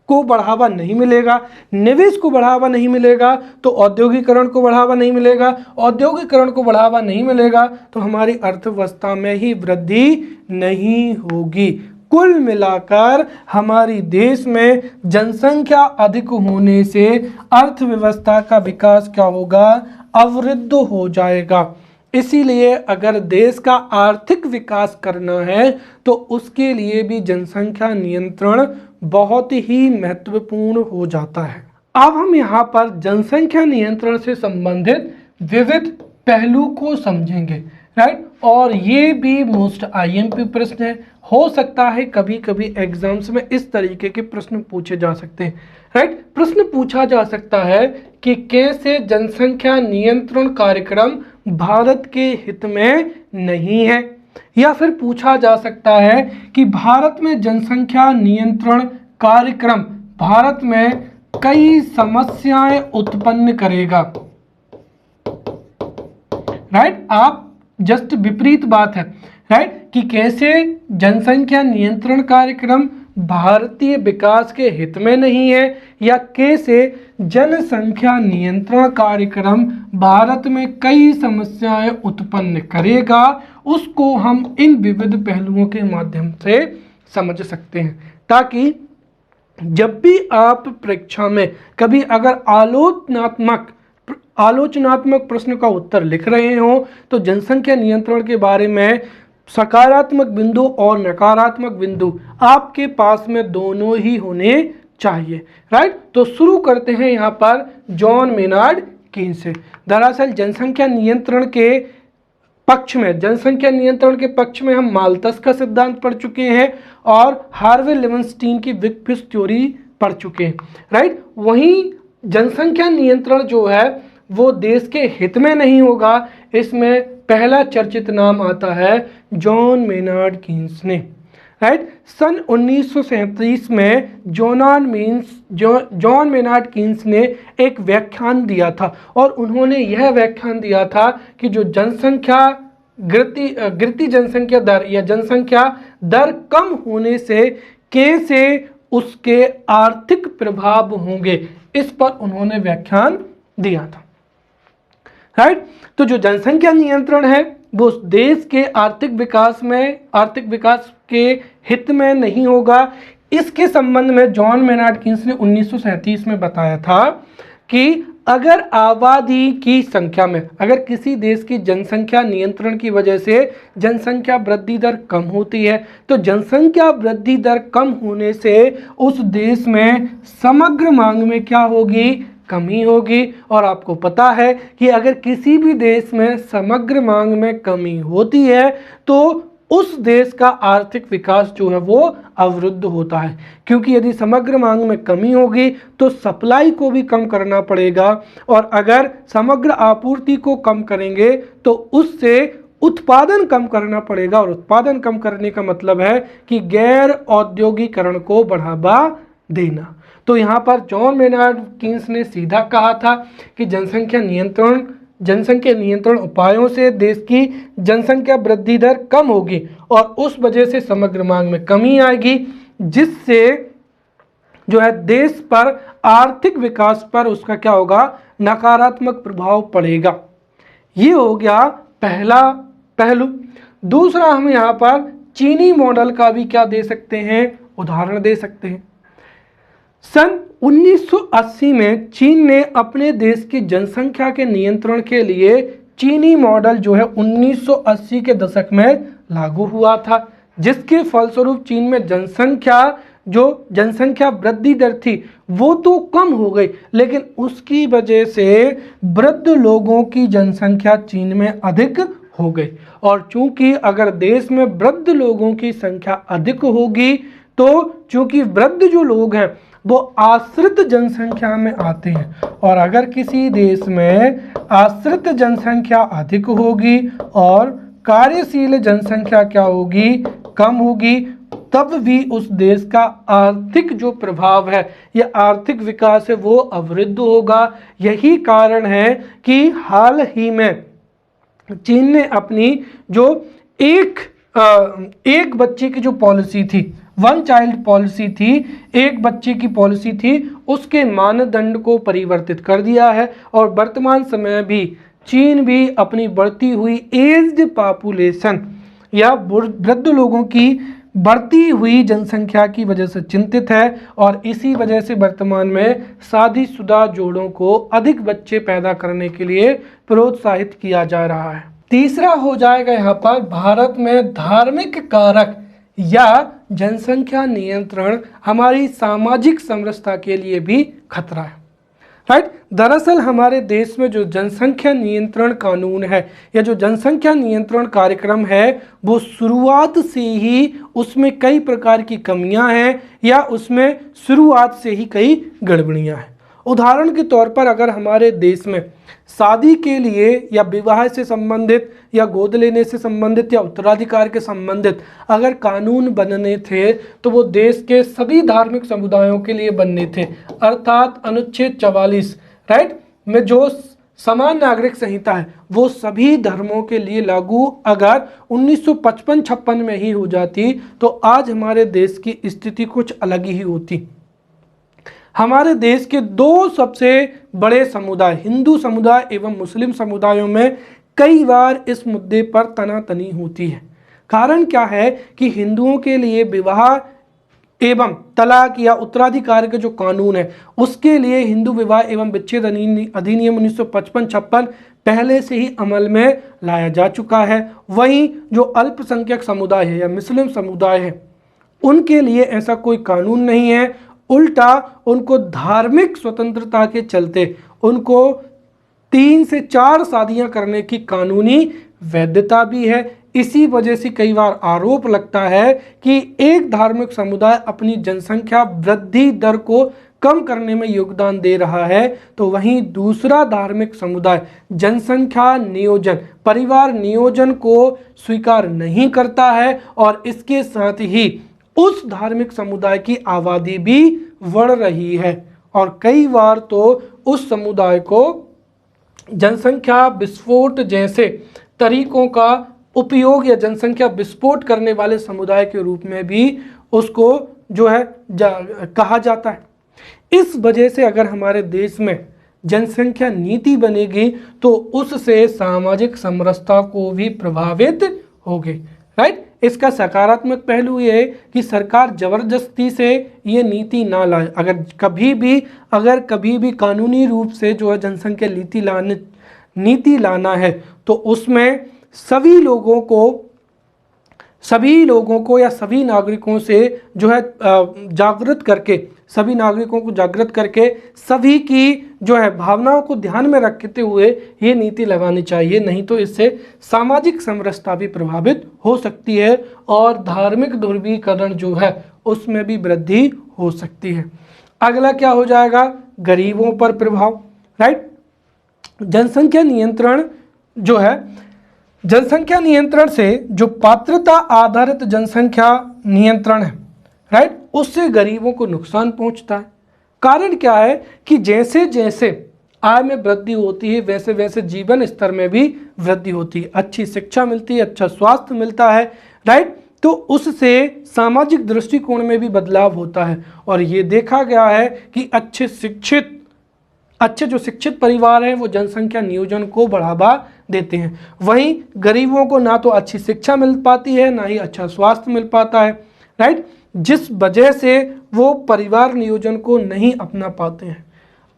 को बढ़ावा नहीं मिलेगा, निवेश को बढ़ावा नहीं मिलेगा तो औद्योगिकरण को बढ़ावा नहीं मिलेगा, औद्योगिकरण को बढ़ावा नहीं मिलेगा तो हमारी अर्थव्यवस्था में ही वृद्धि नहीं होगी। कुल मिलाकर हमारी देश में जनसंख्या अधिक होने से अर्थव्यवस्था का विकास क्या होगा, अवरुद्ध हो जाएगा। इसीलिए अगर देश का आर्थिक विकास करना है तो उसके लिए भी जनसंख्या नियंत्रण बहुत ही महत्वपूर्ण हो जाता है। अब हम यहाँ पर जनसंख्या नियंत्रण से संबंधित विविध पहलू को समझेंगे, राइट। और ये भी मोस्ट आईएमपी प्रश्न है, हो सकता है कभी कभी एग्जाम्स में इस तरीके के प्रश्न पूछे जा सकते हैं, राइट। प्रश्न पूछा जा सकता है कि कैसे जनसंख्या नियंत्रण कार्यक्रम भारत के हित में नहीं है, या फिर पूछा जा सकता है कि भारत में जनसंख्या नियंत्रण कार्यक्रम भारत में कई समस्याएं उत्पन्न करेगा, राइट। आप जस्ट विपरीत बात है, राइट, कि कैसे जनसंख्या नियंत्रण कार्यक्रम भारतीय विकास के हित में नहीं है, या कैसे जनसंख्या नियंत्रण कार्यक्रम भारत में कई समस्याएं उत्पन्न करेगा, उसको हम इन विविध पहलुओं के माध्यम से समझ सकते हैं, ताकि जब भी आप परीक्षा में कभी अगर आलोचनात्मक प्रश्न का उत्तर लिख रहे हो तो जनसंख्या नियंत्रण के बारे में सकारात्मक बिंदु और नकारात्मक बिंदु आपके पास में दोनों ही होने चाहिए, राइट। तो शुरू करते हैं यहाँ पर जॉन मेनार्ड कीन्स से। दरअसल जनसंख्या नियंत्रण के पक्ष में हम माल्थस का सिद्धांत पढ़ चुके हैं और हार्वे लेविनस्टीन की बिग फिश थ्योरी पढ़ चुके हैं, राइट। वहीं जनसंख्या नियंत्रण जो है वो देश के हित में नहीं होगा, इसमें पहला चर्चित नाम आता है जॉन मेनार्ड कीन्स ने, राइट। सन 1937 में जॉन मेनार्ड कीन्स ने एक व्याख्यान दिया था और उन्होंने यह व्याख्यान दिया था कि जो गिरती जनसंख्या दर या जनसंख्या दर कम होने से कैसे उसके आर्थिक प्रभाव होंगे, इस पर उन्होंने व्याख्यान दिया था, राइट। तो जो जनसंख्या नियंत्रण है वो देश के आर्थिक विकास के हित में नहीं होगा। इसके संबंध में जॉन मेनार्ड कीन्स ने 1937 में बताया था कि अगर आबादी की संख्या में अगर किसी देश की जनसंख्या नियंत्रण की वजह से जनसंख्या वृद्धि दर कम होती है तो जनसंख्या वृद्धि दर कम होने से उस देश में समग्र मांग में क्या होगी, कमी होगी। और आपको पता है कि अगर किसी भी देश में समग्र मांग में कमी होती है तो उस देश का आर्थिक विकास जो है वो अवरुद्ध होता है, क्योंकि यदि समग्र मांग में कमी होगी तो सप्लाई को भी कम करना पड़ेगा, और अगर समग्र आपूर्ति को कम करेंगे तो उससे उत्पादन कम करना पड़ेगा, और उत्पादन कम करने का मतलब है कि गैर औद्योगिकरण को बढ़ावा देना। तो यहाँ पर जॉन मेनार्ड कीन्स ने सीधा कहा था कि जनसंख्या नियंत्रण उपायों से देश की जनसंख्या वृद्धि दर कम होगी और उस वजह से समग्र मांग में कमी आएगी, जिससे जो है देश पर आर्थिक विकास पर उसका क्या होगा, नकारात्मक प्रभाव पड़ेगा। ये हो गया पहला पहलू। दूसरा हम यहाँ पर चीनी मॉडल का भी क्या दे सकते हैं, उदाहरण दे सकते हैं। सन 1980 में चीन ने अपने देश की जनसंख्या के नियंत्रण के लिए चीनी मॉडल जो है 1980 के दशक में लागू हुआ था, जिसके फलस्वरूप चीन में जनसंख्या वृद्धि दर थी वो तो कम हो गई, लेकिन उसकी वजह से वृद्ध लोगों की जनसंख्या चीन में अधिक हो गई। और चूंकि अगर देश में वृद्ध लोगों की संख्या अधिक होगी तो चूंकि वृद्ध जो लोग हैं वो आश्रित जनसंख्या में आते हैं, और अगर किसी देश में आश्रित जनसंख्या अधिक होगी और कार्यशील जनसंख्या क्या होगी, कम होगी, तब भी उस देश का आर्थिक जो प्रभाव है या आर्थिक विकास है वो अवरुद्ध होगा। यही कारण है कि हाल ही में चीन ने अपनी जो एक बच्चे की जो पॉलिसी थी, वन चाइल्ड पॉलिसी थी, एक बच्चे की पॉलिसी थी, उसके मानदंड को परिवर्तित कर दिया है और वर्तमान समय भी चीन भी अपनी बढ़ती हुई एज्ड पॉपुलेशन या वृद्ध लोगों की बढ़ती हुई जनसंख्या की वजह से चिंतित है, और इसी वजह से वर्तमान में शादीशुदा जोड़ों को अधिक बच्चे पैदा करने के लिए प्रोत्साहित किया जा रहा है। तीसरा हो जाएगा यहाँ पर भारत में धार्मिक कारक या जनसंख्या नियंत्रण हमारी सामाजिक समरसता के लिए भी खतरा है। राइट, दरअसल हमारे देश में जो जनसंख्या नियंत्रण कानून है या जो जनसंख्या नियंत्रण कार्यक्रम है वो शुरुआत से ही उसमें कई प्रकार की कमियां हैं या उसमें शुरुआत से ही कई गड़बड़ियां हैं। उदाहरण के तौर पर अगर हमारे देश में शादी के लिए या विवाह से संबंधित या गोद लेने से संबंधित या उत्तराधिकार के संबंधित अगर कानून बनने थे तो वो देश के सभी धार्मिक समुदायों के लिए बनने थे, अर्थात अनुच्छेद 44 राइट में जो समान नागरिक संहिता है वो सभी धर्मों के लिए लागू अगर 1955-56 में ही हो जाती तो आज हमारे देश की स्थिति कुछ अलग ही होती। हमारे देश के दो सबसे बड़े समुदाय हिंदू समुदाय एवं मुस्लिम समुदायों में कई बार इस मुद्दे पर तनातनी होती है। कारण क्या है कि हिंदुओं के लिए विवाह एवं तलाक या उत्तराधिकार के जो कानून है उसके लिए हिंदू विवाह एवं विच्छेद अधिनियम 1955-56 पहले से ही अमल में लाया जा चुका है। वहीं जो अल्पसंख्यक समुदाय है या मुस्लिम समुदाय है उनके लिए ऐसा कोई कानून नहीं है, उल्टा उनको धार्मिक स्वतंत्रता के चलते उनको 3 से 4 शादियां करने की कानूनी वैधता भी है। इसी वजह से कई बार आरोप लगता है कि एक धार्मिक समुदाय अपनी जनसंख्या वृद्धि दर को कम करने में योगदान दे रहा है तो वहीं दूसरा धार्मिक समुदाय जनसंख्या नियोजन परिवार नियोजन को स्वीकार नहीं करता है और इसके साथ ही उस धार्मिक समुदाय की आबादी भी बढ़ रही है और कई बार तो उस समुदाय को जनसंख्या विस्फोट जैसे तरीकों का उपयोग या जनसंख्या विस्फोट करने वाले समुदाय के रूप में भी उसको जो है कहा जाता है। इस वजह से अगर हमारे देश में जनसंख्या नीति बनेगी तो उससे सामाजिक समरसता को भी प्रभावित होगी। राइट, इसका सकारात्मक पहलू ये है कि सरकार जबरदस्ती से ये नीति ना लाए। अगर कभी भी कानूनी रूप से जो है जनसंख्या नीति लाना है तो उसमें सभी लोगों को या सभी नागरिकों से जो है सभी नागरिकों को जागृत करके सभी की जो है भावनाओं को ध्यान में रखते हुए ये नीति लगानी चाहिए, नहीं तो इससे सामाजिक समरसता भी प्रभावित हो सकती है और धार्मिक ध्रुवीकरण जो है उसमें भी वृद्धि हो सकती है। अगला क्या हो जाएगा, गरीबों पर प्रभाव। राइट, जनसंख्या नियंत्रण से जो पात्रता आधारित जनसंख्या नियंत्रण है राइट उससे गरीबों को नुकसान पहुंचता है। कारण क्या है कि जैसे जैसे आय में वृद्धि होती है वैसे वैसे जीवन स्तर में भी वृद्धि होती है, अच्छी शिक्षा मिलती है, अच्छा स्वास्थ्य मिलता है राइट, तो उससे सामाजिक दृष्टिकोण में भी बदलाव होता है और ये देखा गया है कि अच्छे जो शिक्षित परिवार हैं वो जनसंख्या नियोजन को बढ़ावा देते हैं। वहीं गरीबों को ना तो अच्छी शिक्षा मिल पाती है ना ही अच्छा स्वास्थ्य मिल पाता है राइट, जिस वजह से वो परिवार नियोजन को नहीं अपना पाते हैं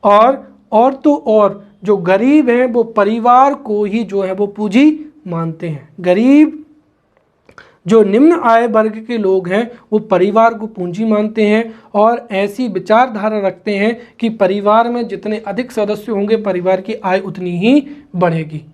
और जो गरीब हैं वो परिवार को ही जो है वो पूंजी मानते हैं। गरीब जो निम्न आय वर्ग के लोग हैं वो परिवार को पूंजी मानते हैं और ऐसी विचारधारा रखते हैं कि परिवार में जितने अधिक सदस्य होंगे परिवार की आय उतनी ही बढ़ेगी।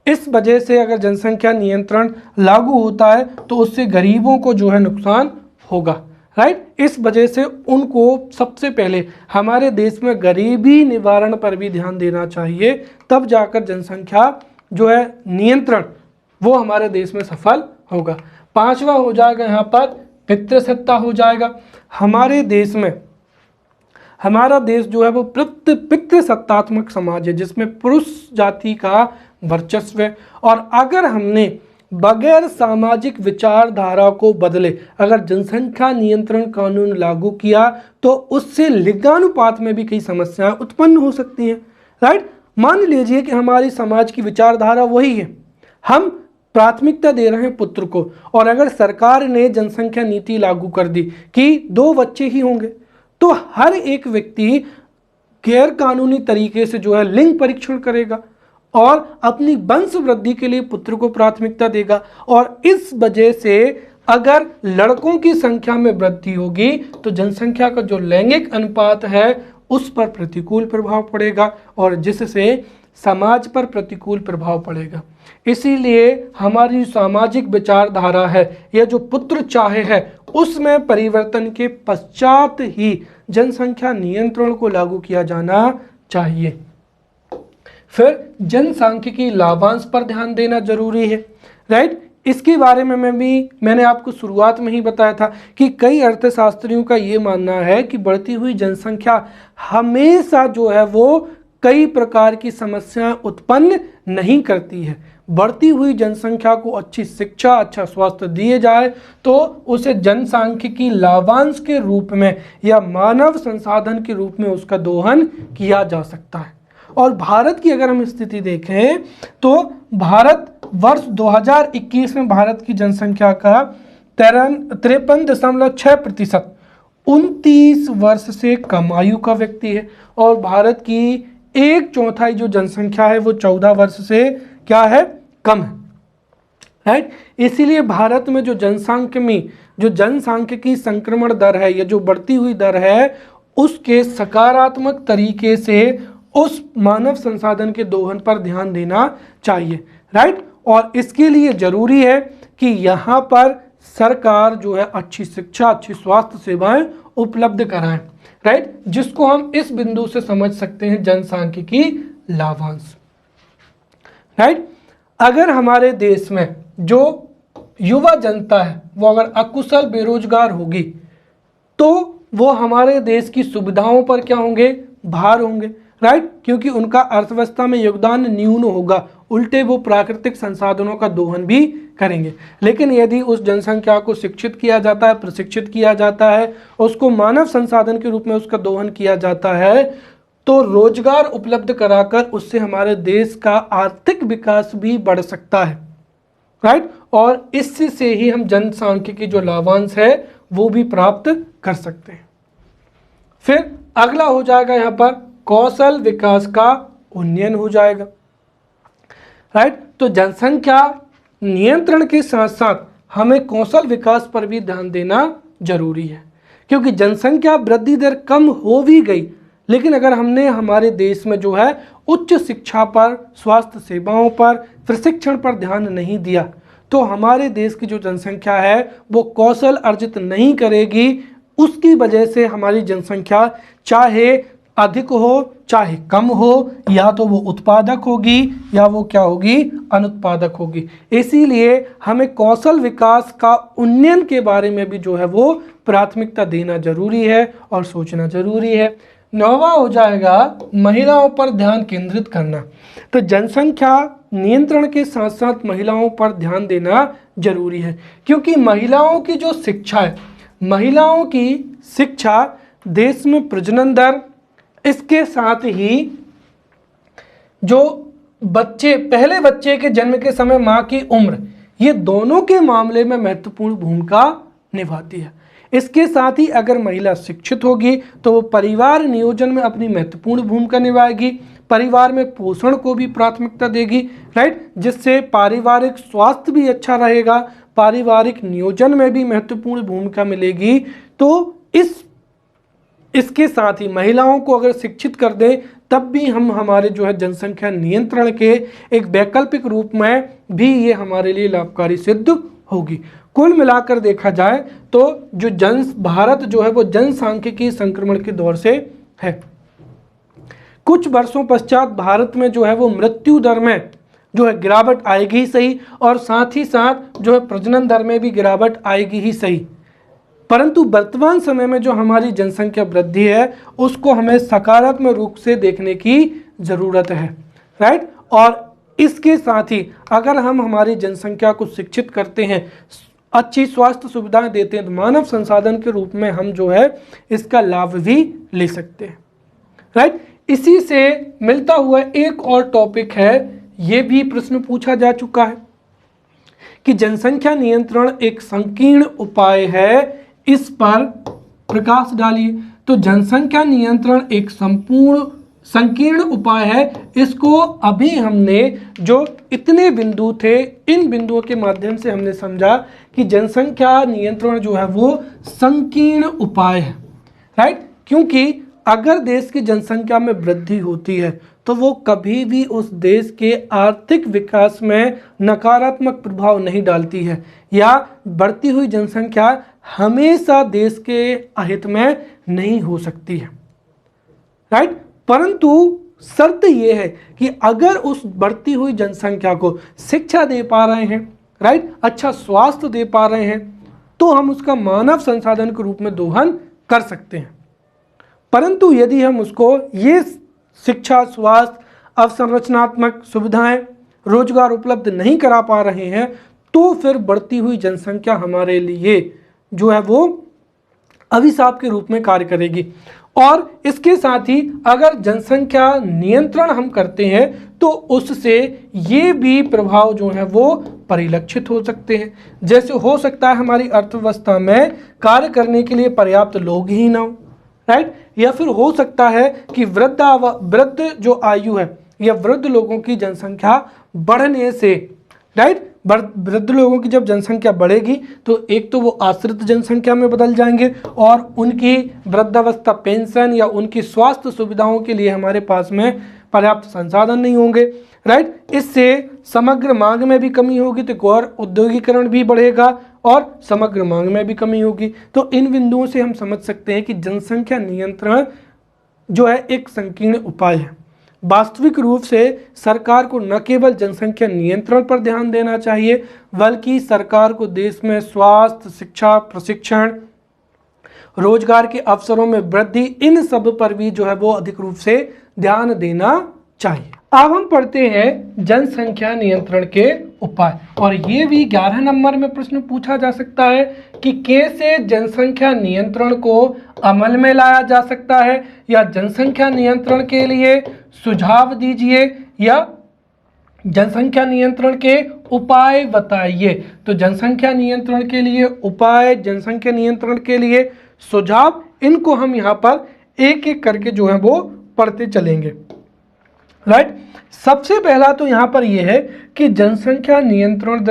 इस वजह से अगर जनसंख्या नियंत्रण लागू होता है तो उससे गरीबों को जो है नुकसान होगा राइट। इस वजह से उनको सबसे पहले हमारे देश में गरीबी निवारण पर भी ध्यान देना चाहिए, तब जाकर जनसंख्या जो है नियंत्रण वो हमारे देश में सफल होगा। 5वां हो जाएगा यहाँ पर पितृसत्ता हो जाएगा। हमारे देश में हमारा देश जो है वो पितृसत्तात्मक समाज है जिसमें पुरुष जाति का वर्चस्व है और अगर हमने बगैर सामाजिक विचारधारा को बदले अगर जनसंख्या नियंत्रण कानून लागू किया तो उससे लिंगानुपात में भी कई समस्याएं उत्पन्न हो सकती हैं राइट। मान लीजिए कि हमारी समाज की विचारधारा वही है, हम प्राथमिकता दे रहे हैं पुत्र को और अगर सरकार ने जनसंख्या नीति लागू कर दी कि 2 बच्चे ही होंगे तो हर एक व्यक्ति गैर कानूनी तरीके से जो है लिंग परीक्षण करेगा और अपनी वंश वृद्धि के लिए पुत्र को प्राथमिकता देगा और इस वजह से अगर लड़कों की संख्या में वृद्धि होगी तो जनसंख्या का जो लैंगिक अनुपात है उस पर प्रतिकूल प्रभाव पड़ेगा और जिससे समाज पर प्रतिकूल प्रभाव पड़ेगा। इसीलिए हमारी सामाजिक विचारधारा है या जो पुत्र चाहे है उसमें परिवर्तन के पश्चात ही जनसंख्या नियंत्रण को लागू किया जाना चाहिए। फिर जनसांख्यिकी लाभांश पर ध्यान देना जरूरी है, राइट। इसके बारे में मैंने आपको शुरुआत में ही बताया था कि कई अर्थशास्त्रियों का ये मानना है कि बढ़ती हुई जनसंख्या हमेशा जो है वो कई प्रकार की समस्याएं उत्पन्न नहीं करती है। बढ़ती हुई जनसंख्या को अच्छी शिक्षा, अच्छा स्वास्थ्य दिए जाए तो उसे जनसांख्यिकी लाभांश के रूप में या मानव संसाधन के रूप में उसका दोहन किया जा सकता है। और भारत की अगर हम स्थिति देखें तो भारत वर्ष 2021 में भारत की जनसंख्या का 53.6% 29 वर्ष से कम आयु का व्यक्ति है और भारत की 1/4 जो जनसंख्या है वो 14 वर्ष से क्या है, कम है, राइट। इसीलिए भारत में जो जनसांख्यिकी संक्रमण दर है या जो बढ़ती हुई दर है उसके सकारात्मक तरीके से उस मानव संसाधन के दोहन पर ध्यान देना चाहिए, राइट। और इसके लिए जरूरी है कि यहाँ पर सरकार जो है अच्छी शिक्षा, अच्छी स्वास्थ्य सेवाएं उपलब्ध कराएं, राइट, जिसको हम इस बिंदु से समझ सकते हैं जनसांख्यिकी लाभांश, राइट। अगर हमारे देश में जो युवा जनता है वो अगर अकुशल बेरोजगार होगी तो वो हमारे देश की सुविधाओं पर क्या होंगे, भार होंगे, राइट, क्योंकि उनका अर्थव्यवस्था में योगदान न्यून होगा, उल्टे वो प्राकृतिक संसाधनों का दोहन भी करेंगे। लेकिन यदि उस जनसंख्या को शिक्षित किया जाता है, प्रशिक्षित किया जाता है, उसको मानव संसाधन के रूप में उसका दोहन किया जाता है तो रोजगार उपलब्ध कराकर उससे हमारे देश का आर्थिक विकास भी बढ़ सकता है, राइट। और इससे ही हम जनसांख्यिकी जो लाभांश है वो भी प्राप्त कर सकते हैं। फिर अगला हो जाएगा यहाँ पर कौशल विकास का उन्नयन हो जाएगा, राइट। तो जनसंख्या नियंत्रण के साथ साथ हमें कौशल विकास पर भी ध्यान देना जरूरी है, क्योंकि जनसंख्या वृद्धि दर कम हो भी गई लेकिन अगर हमने हमारे देश में जो है उच्च शिक्षा पर, स्वास्थ्य सेवाओं पर, प्रशिक्षण पर ध्यान नहीं दिया तो हमारे देश की जो जनसंख्या है वो कौशल अर्जित नहीं करेगी। उसकी वजह से हमारी जनसंख्या चाहे अधिक हो चाहे कम हो या तो वो उत्पादक होगी या वो क्या होगी, अनुत्पादक होगी। इसीलिए हमें कौशल विकास का उन्नयन के बारे में भी जो है वो प्राथमिकता देना जरूरी है और सोचना जरूरी है। 9वां हो जाएगा महिलाओं पर ध्यान केंद्रित करना। तो जनसंख्या नियंत्रण के साथ साथ महिलाओं पर ध्यान देना जरूरी है, क्योंकि महिलाओं की जो शिक्षा है, महिलाओं की शिक्षा देश में प्रजनन दर, इसके साथ ही जो पहले बच्चे के जन्म के समय माँ की उम्र, ये दोनों के मामले में महत्वपूर्ण भूमिका निभाती है। इसके साथ ही अगर महिला शिक्षित होगी तो वो परिवार नियोजन में अपनी महत्वपूर्ण भूमिका निभाएगी, परिवार में पोषण को भी प्राथमिकता देगी, राइट, जिससे पारिवारिक स्वास्थ्य भी अच्छा रहेगा, पारिवारिक नियोजन में भी महत्वपूर्ण भूमिका मिलेगी। तो इसके साथ ही महिलाओं को अगर शिक्षित कर दें तब भी हम हमारे जो है जनसंख्या नियंत्रण के एक वैकल्पिक रूप में भी ये हमारे लिए लाभकारी सिद्ध होगी। कुल मिलाकर देखा जाए तो जो भारत जो है वो जनसांख्यिकी संक्रमण के दौर से है। कुछ वर्षों पश्चात भारत में जो है वो मृत्यु दर में जो है गिरावट आएगी ही सही और साथ ही साथ जो है प्रजनन दर में भी गिरावट आएगी ही सही, परंतु वर्तमान समय में जो हमारी जनसंख्या वृद्धि है उसको हमें सकारात्मक रूप से देखने की ज़रूरत है, राइट। और इसके साथ ही अगर हम हमारी जनसंख्या को शिक्षित करते हैं, अच्छी स्वास्थ्य सुविधाएं देते हैं तो मानव संसाधन के रूप में हम जो है इसका लाभ भी ले सकते हैं, राइट। इसी से मिलता हुआ एक और टॉपिक है, ये भी प्रश्न पूछा जा चुका है कि जनसंख्या नियंत्रण एक संकीर्ण उपाय है, इस पर प्रकाश डालिए। तो जनसंख्या नियंत्रण एक संपूर्ण संकीर्ण उपाय है, इसको अभी हमने जो इतने बिंदु थे इन बिंदुओं के माध्यम से हमने समझा कि जनसंख्या नियंत्रण जो है वो संकीर्ण उपाय है, राइट। क्योंकि अगर देश की जनसंख्या में वृद्धि होती है तो वो कभी भी उस देश के आर्थिक विकास में नकारात्मक प्रभाव नहीं डालती है, या बढ़ती हुई जनसंख्या हमेशा देश के अहित में नहीं हो सकती है, राइट। परंतु शर्त यह है कि अगर उस बढ़ती हुई जनसंख्या को शिक्षा दे पा रहे हैं, राइट, अच्छा स्वास्थ्य दे पा रहे हैं, तो हम उसका मानव संसाधन के रूप में दोहन कर सकते हैं। परंतु यदि हम उसको ये शिक्षा, स्वास्थ्य, अवसंरचनात्मक सुविधाएं, रोजगार उपलब्ध नहीं करा पा रहे हैं, तो फिर बढ़ती हुई जनसंख्या हमारे लिए जो है वो अभिशाप के रूप में कार्य करेगी। और इसके साथ ही अगर जनसंख्या नियंत्रण हम करते हैं तो उससे ये भी प्रभाव जो है वो परिलक्षित हो सकते हैं। जैसे हो सकता है हमारी अर्थव्यवस्था में कार्य करने के लिए पर्याप्त लोग ही ना हो, राइट, या फिर हो सकता है कि वृद्ध जो आयु है या वृद्ध लोगों की जनसंख्या बढ़ने से, राइट, वृद्ध लोगों की जब जनसंख्या बढ़ेगी तो एक तो वो आश्रित जनसंख्या में बदल जाएंगे और उनकी वृद्धावस्था पेंशन या उनकी स्वास्थ्य सुविधाओं के लिए हमारे पास में पर्याप्त संसाधन नहीं होंगे, राइट। इससे समग्र मांग में भी कमी होगी तो गौर औद्योगिकरण भी बढ़ेगा और समग्र मांग में भी कमी होगी। तो इन बिंदुओं से हम समझ सकते हैं कि जनसंख्या नियंत्रण जो है एक संकीर्ण उपाय है। वास्तविक रूप से सरकार को न केवल जनसंख्या नियंत्रण पर ध्यान देना चाहिए, बल्कि सरकार को देश में स्वास्थ्य, शिक्षा, प्रशिक्षण, रोजगार के अवसरों में वृद्धि, इन सब पर भी जो है वो अधिक रूप से ध्यान देना चाहिए। अब हम पढ़ते हैं जनसंख्या नियंत्रण के उपाय, और ये भी 11 नंबर में प्रश्न पूछा जा सकता है कि कैसे जनसंख्या नियंत्रण को अमल में लाया जा सकता है, या जनसंख्या नियंत्रण के लिए सुझाव दीजिए या जनसंख्या नियंत्रण के उपाय बताइए। तो जनसंख्या नियंत्रण के लिए उपाय, जनसंख्या नियंत्रण के लिए सुझाव, इनको हम यहाँ पर एक एक करके जो है वो पढ़ते चलेंगे, राइट। सबसे पहला तो यहाँ पर यह है कि जनसंख्या नियंत्रण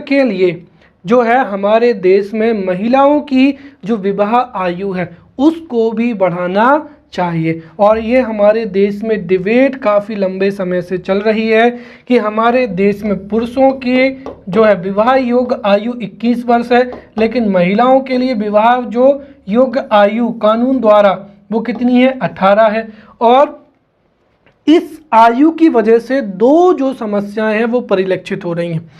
के लिए जो है हमारे देश में महिलाओं की जो विवाह आयु है उसको भी बढ़ाना चाहिए। और ये हमारे देश में डिबेट काफ़ी लंबे समय से चल रही है कि हमारे देश में पुरुषों की जो है विवाह योग्य आयु 21 वर्ष है, लेकिन महिलाओं के लिए विवाह जो योग्य आयु कानून द्वारा वो कितनी है, 18 है। और इस आयु की वजह से दो जो समस्याएं हैं वो परिलक्षित हो रही हैं।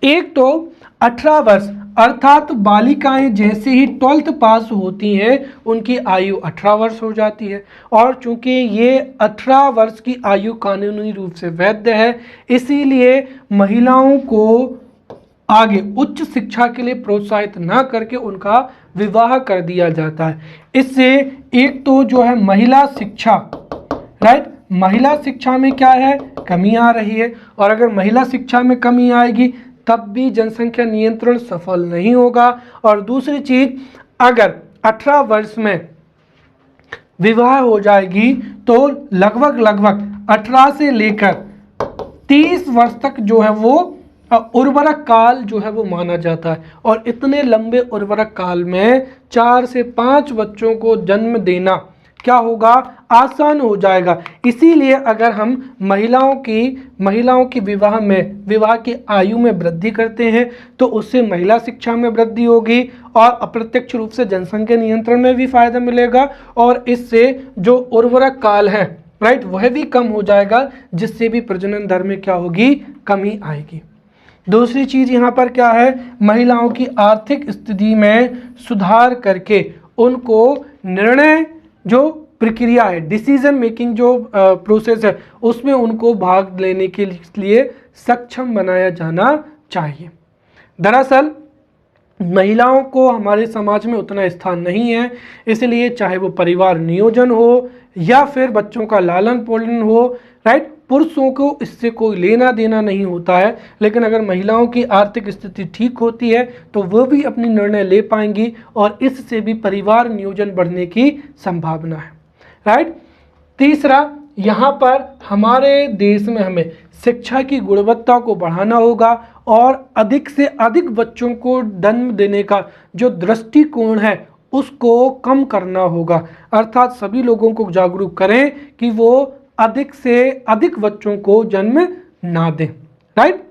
एक तो 18 वर्ष अर्थात बालिकाएं जैसे ही 12th पास होती हैं उनकी आयु 18 वर्ष हो जाती है, और चूंकि ये 18 वर्ष की आयु कानूनी रूप से वैध है, इसीलिए महिलाओं को आगे उच्च शिक्षा के लिए प्रोत्साहित ना करके उनका विवाह कर दिया जाता है। इससे एक तो जो है महिला शिक्षा, राइट, महिला शिक्षा में क्या है, कमी आ रही है, और अगर महिला शिक्षा में कमी आएगी तब भी जनसंख्या नियंत्रण सफल नहीं होगा। और दूसरी चीज, अगर 18 वर्ष में विवाह हो जाएगी तो लगभग 18 से लेकर 30 वर्ष तक जो है वो उर्वरक काल जो है वो माना जाता है, और इतने लंबे उर्वरक काल में 4 से 5 बच्चों को जन्म देना क्या होगा, आसान हो जाएगा। इसीलिए अगर हम महिलाओं की विवाह की आयु में वृद्धि करते हैं तो उससे महिला शिक्षा में वृद्धि होगी और अप्रत्यक्ष रूप से जनसंख्या नियंत्रण में भी फायदा मिलेगा, और इससे जो उर्वरक काल है, राइट, वह भी कम हो जाएगा, जिससे भी प्रजनन दर में क्या होगी, कमी आएगी। दूसरी चीज यहाँ पर क्या है, महिलाओं की आर्थिक स्थिति में सुधार करके उनको निर्णय जो प्रक्रिया है, डिसीजन मेकिंग जो प्रोसेस है, उसमें उनको भाग लेने के लिए सक्षम बनाया जाना चाहिए। दरअसल महिलाओं को हमारे समाज में उतना स्थान नहीं है, इसलिए चाहे वो परिवार नियोजन हो या फिर बच्चों का लालन पालन हो, राइट, पुरुषों को इससे कोई लेना देना नहीं होता है। लेकिन अगर महिलाओं की आर्थिक स्थिति ठीक होती है तो वो भी अपनी निर्णय ले पाएंगी और इससे भी परिवार नियोजन बढ़ने की संभावना है। राइट। तीसरा, यहाँ पर हमारे देश में हमें शिक्षा की गुणवत्ता को बढ़ाना होगा और अधिक से अधिक बच्चों को जन्म देने का जो दृष्टिकोण है उसको कम करना होगा, अर्थात सभी लोगों को जागरूक करें कि वो अधिक से अधिक बच्चों को जन्म ना दें। राइट।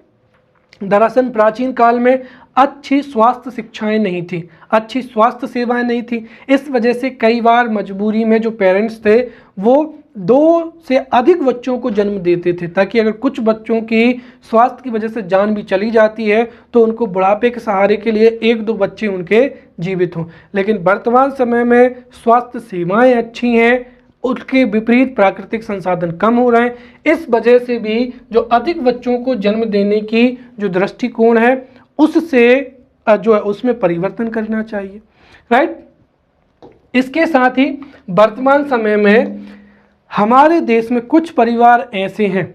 दरअसल प्राचीन काल में अच्छी स्वास्थ्य शिक्षाएं नहीं थी, अच्छी स्वास्थ्य सेवाएं नहीं थी। इस वजह से कई बार मजबूरी में जो पेरेंट्स थे वो 2 से अधिक बच्चों को जन्म देते थे, ताकि अगर कुछ बच्चों की स्वास्थ्य की वजह से जान भी चली जाती है तो उनको बुढ़ापे के सहारे के लिए 1-2 बच्चे उनके जीवित हों। लेकिन वर्तमान समय में स्वास्थ्य सेवाएं अच्छी हैं, उसके विपरीत प्राकृतिक संसाधन कम हो रहे हैं। इस वजह से भी जो अधिक बच्चों को जन्म देने की जो दृष्टिकोण है उससे जो है उसमें परिवर्तन करना चाहिए। राइट। इसके साथ ही वर्तमान समय में हमारे देश में कुछ परिवार ऐसे हैं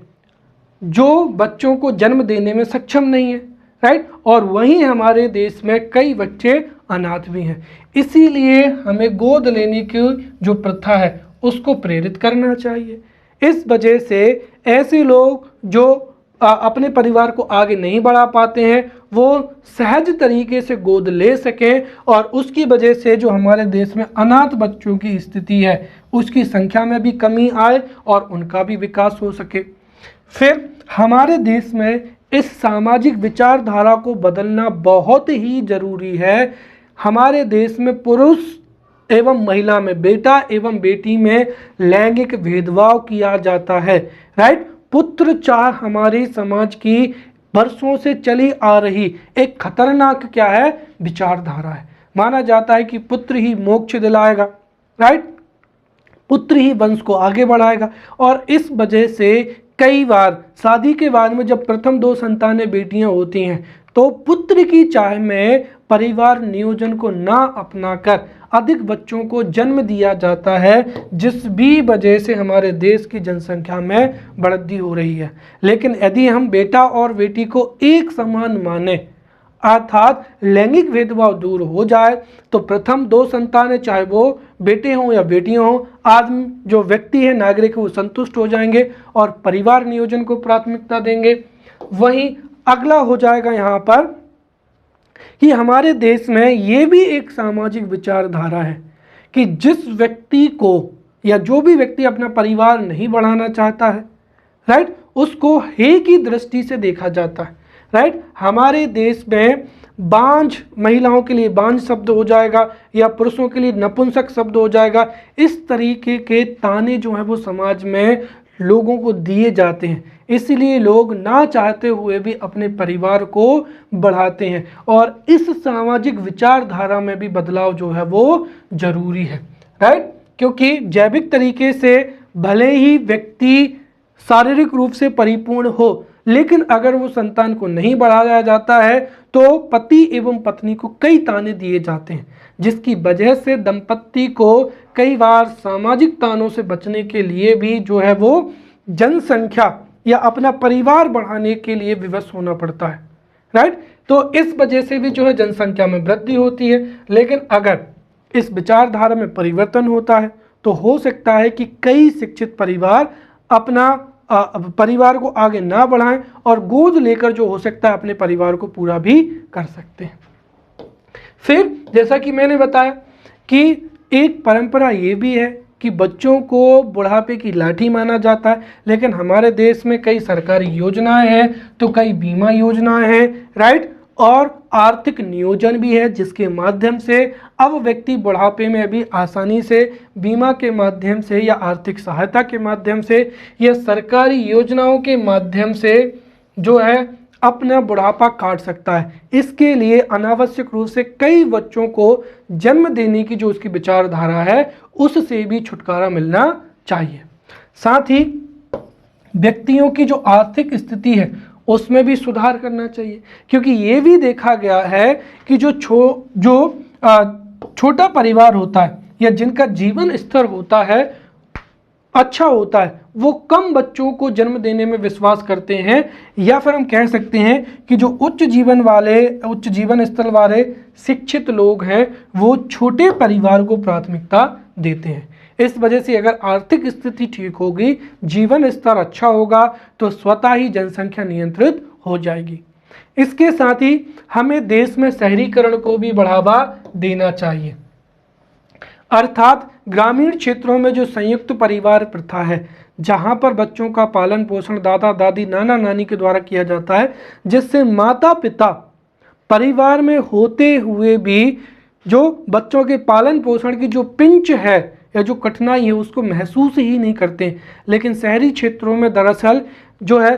जो बच्चों को जन्म देने में सक्षम नहीं है। राइट। और वहीं हमारे देश में कई बच्चे अनाथ भी हैं। इसीलिए हमें गोद लेने की जो प्रथा है उसको प्रेरित करना चाहिए। इस वजह से ऐसे लोग जो अपने परिवार को आगे नहीं बढ़ा पाते हैं वो सहज तरीके से गोद ले सकें और उसकी वजह से जो हमारे देश में अनाथ बच्चों की स्थिति है उसकी संख्या में भी कमी आए और उनका भी विकास हो सके। फिर हमारे देश में इस सामाजिक विचारधारा को बदलना बहुत ही जरूरी है। हमारे देश में पुरुष एवं महिला में, बेटा एवं बेटी में लैंगिक भेदभाव किया जाता है। राइट। पुत्र चाह हमारे समाज की वर्षों से चली आ रही एक खतरनाक क्या है, विचारधारा है। माना जाता है कि पुत्र ही मोक्ष दिलाएगा। राइट। पुत्र ही वंश को आगे बढ़ाएगा और इस वजह से कई बार शादी के बाद में जब प्रथम 2 संतानें बेटियां होती हैं तो पुत्र की चाह में परिवार नियोजन को ना अपनाकर अधिक बच्चों को जन्म दिया जाता है, जिस भी वजह से हमारे देश की जनसंख्या में बढ़ोतरी हो रही है। लेकिन यदि हम बेटा और बेटी को एक समान माने, अर्थात लैंगिक भेदभाव दूर हो जाए, तो प्रथम 2 संतानें चाहे वो बेटे हों या बेटियां हों, आदमी जो व्यक्ति है, नागरिक है, वो संतुष्ट हो जाएंगे और परिवार नियोजन को प्राथमिकता देंगे। वहीं अगला हो जाएगा यहाँ पर कि हमारे देश में ये भी एक सामाजिक विचारधारा है कि जिस व्यक्ति को या जो भी व्यक्ति अपना परिवार नहीं बढ़ाना चाहता है, राइट, उसको हे की दृष्टि से देखा जाता है। राइट। हमारे देश में बांझ महिलाओं के लिए बांझ शब्द हो जाएगा या पुरुषों के लिए नपुंसक शब्द हो जाएगा। इस तरीके के ताने जो है वो समाज में लोगों को दिए जाते हैं, इसलिए लोग ना चाहते हुए भी अपने परिवार को बढ़ाते हैं और इस सामाजिक विचारधारा में भी बदलाव जो है वो जरूरी है। राइट। क्योंकि जैविक तरीके से भले ही व्यक्ति शारीरिक रूप से परिपूर्ण हो, लेकिन अगर वो संतान को नहीं बढ़ाया जाता है तो पति एवं पत्नी को कई ताने दिए जाते हैं, जिसकी वजह से दंपत्ति को कई बार सामाजिक तानों से बचने के लिए भी जो है वो जनसंख्या या अपना परिवार बढ़ाने के लिए विवश होना पड़ता है। राइट। तो इस वजह से भी जो है जनसंख्या में वृद्धि होती है। लेकिन अगर इस विचारधारा में परिवर्तन होता है तो हो सकता है कि कई शिक्षित परिवार अपना परिवार को आगे ना बढ़ाएं और गोद लेकर जो हो सकता है अपने परिवार को पूरा भी कर सकते हैं। फिर जैसा कि मैंने बताया कि एक परंपरा ये भी है कि बच्चों को बुढ़ापे की लाठी माना जाता है, लेकिन हमारे देश में कई सरकारी योजनाएं हैं, तो कई बीमा योजनाएं हैं। राइट। और आर्थिक नियोजन भी है, जिसके माध्यम से अब व्यक्ति बुढ़ापे में भी आसानी से बीमा के माध्यम से या आर्थिक सहायता के माध्यम से या सरकारी योजनाओं के माध्यम से जो है अपना बुढ़ापा काट सकता है। इसके लिए अनावश्यक रूप से कई बच्चों को जन्म देने की जो उसकी विचारधारा है उससे भी छुटकारा मिलना चाहिए। साथ ही व्यक्तियों की जो आर्थिक स्थिति है उसमें भी सुधार करना चाहिए, क्योंकि ये भी देखा गया है कि जो छोटा परिवार होता है या जिनका जीवन स्तर होता है अच्छा होता है, वो कम बच्चों को जन्म देने में विश्वास करते हैं, या फिर हम कह सकते हैं कि जो उच्च जीवन स्तर वाले शिक्षित लोग हैं वो छोटे परिवार को प्राथमिकता देते हैं। इस वजह से अगर आर्थिक स्थिति ठीक होगी, जीवन स्तर अच्छा होगा, तो स्वतः ही जनसंख्या नियंत्रित हो जाएगी। इसके साथ ही हमें देश में शहरीकरण को भी बढ़ावा देना चाहिए, अर्थात ग्रामीण क्षेत्रों में जो संयुक्त परिवार प्रथा है, जहां पर बच्चों का पालन पोषण दादा दादी नाना नानी के द्वारा किया जाता है, जिससे माता पिता परिवार में होते हुए भी जो बच्चों के पालन पोषण की जो पिंच है या जो कठिनाई है उसको महसूस ही नहीं करते। लेकिन शहरी क्षेत्रों में दरअसल जो है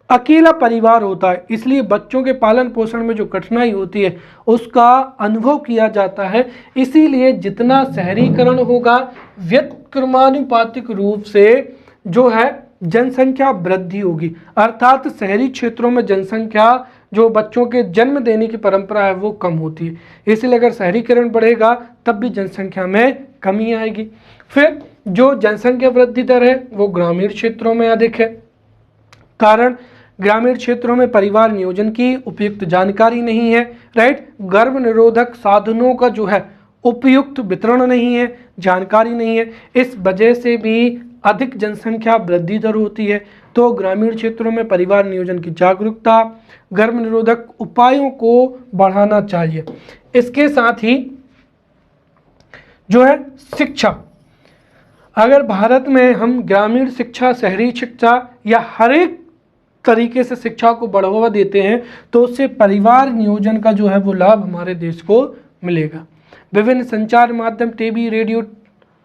अकेला परिवार होता है, इसलिए बच्चों के पालन पोषण में जो कठिनाई होती है उसका अनुभव किया जाता है। इसीलिए जितना शहरीकरण होगा, व्युत्क्रमानुपातिक रूप से जो है जनसंख्या वृद्धि होगी, अर्थात शहरी क्षेत्रों में जनसंख्या जो बच्चों के जन्म देने की परंपरा है वो कम होती है। इसलिए अगर शहरीकरण बढ़ेगा तब भी जनसंख्या में कमी आएगी। फिर जो जनसंख्या वृद्धि दर है वो ग्रामीण क्षेत्रों में अधिक है, कारण ग्रामीण क्षेत्रों में परिवार नियोजन की उपयुक्त जानकारी नहीं है, राइट। गर्भ निरोधक साधनों का जो है उपयुक्त वितरण नहीं है, जानकारी नहीं है, इस वजह से भी अधिक जनसंख्या वृद्धि दर होती है। तो ग्रामीण क्षेत्रों में परिवार नियोजन की जागरूकता, गर्भ निरोधक उपायों को बढ़ाना चाहिए। इसके साथ ही जो है शिक्षा, अगर भारत में हम ग्रामीण शिक्षा, शहरी शिक्षा या हर एक तरीके से शिक्षा को बढ़ावा देते हैं तो उससे परिवार नियोजन का जो है वो लाभ हमारे देश को मिलेगा। विभिन्न संचार माध्यम, टीवी, रेडियो,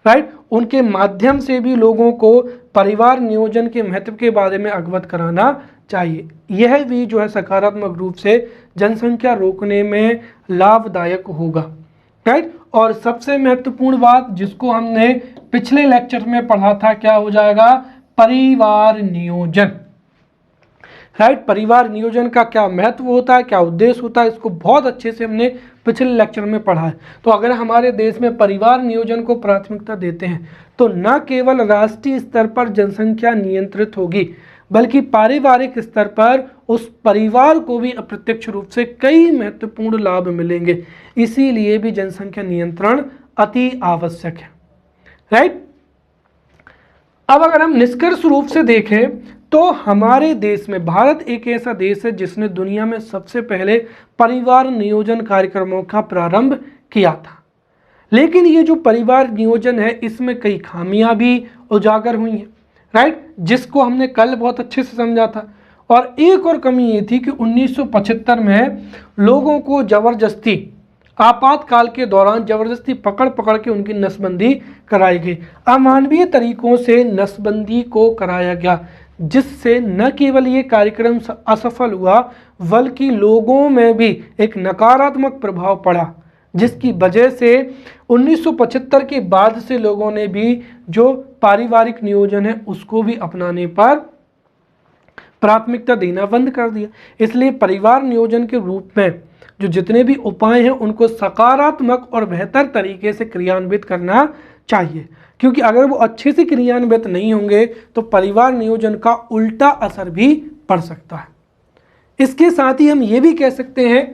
राइट, उनके माध्यम से भी लोगों को परिवार नियोजन के महत्व के बारे में अवगत कराना चाहिए। यह भी जो है सकारात्मक रूप से जनसंख्या रोकने में लाभदायक होगा, राइट। और सबसे महत्वपूर्ण बात जिसको हमने पिछले लेक्चर में पढ़ा था, क्या हो जाएगा, परिवार नियोजन, राइट। परिवार नियोजन का क्या महत्व होता है, क्या उद्देश्य होता है, इसको बहुत अच्छे से हमने पिछले लेक्चर में पढ़ा है। तो अगर हमारे देश में परिवार नियोजन को प्राथमिकता देते हैं तो न केवल राष्ट्रीय स्तर पर जनसंख्या नियंत्रित होगी, बल्कि पारिवारिक स्तर पर उस परिवार को भी अप्रत्यक्ष रूप से कई महत्वपूर्ण लाभ मिलेंगे। इसीलिए भी जनसंख्या नियंत्रण अति आवश्यक है, राइट। अब अगर हम निष्कर्ष रूप से देखें तो हमारे देश में, भारत एक ऐसा देश है जिसने दुनिया में सबसे पहले परिवार नियोजन कार्यक्रमों का प्रारंभ किया था। लेकिन ये जो परिवार नियोजन है इसमें कई खामियां भी उजागर हुई हैं, राइट, जिसको हमने कल बहुत अच्छे से समझा था। और एक और कमी ये थी कि 1975 में लोगों को जबरदस्ती, आपातकाल के दौरान जबरदस्ती पकड़ पकड़ के उनकी नसबंदी कराई गई, अमानवीय तरीकों से नसबंदी को कराया गया, जिससे न केवल ये कार्यक्रम असफल हुआ बल्कि लोगों में भी एक नकारात्मक प्रभाव पड़ा, जिसकी वजह से 1975 के बाद से लोगों ने भी जो पारिवारिक नियोजन है उसको भी अपनाने पर प्राथमिकता देना बंद कर दिया। इसलिए परिवार नियोजन के रूप में जो जितने भी उपाय हैं उनको सकारात्मक और बेहतर तरीके से क्रियान्वित करना चाहिए, क्योंकि अगर वो अच्छे से क्रियान्वित नहीं होंगे तो परिवार नियोजन का उल्टा असर भी पड़ सकता है। इसके साथ ही हम ये भी कह सकते हैं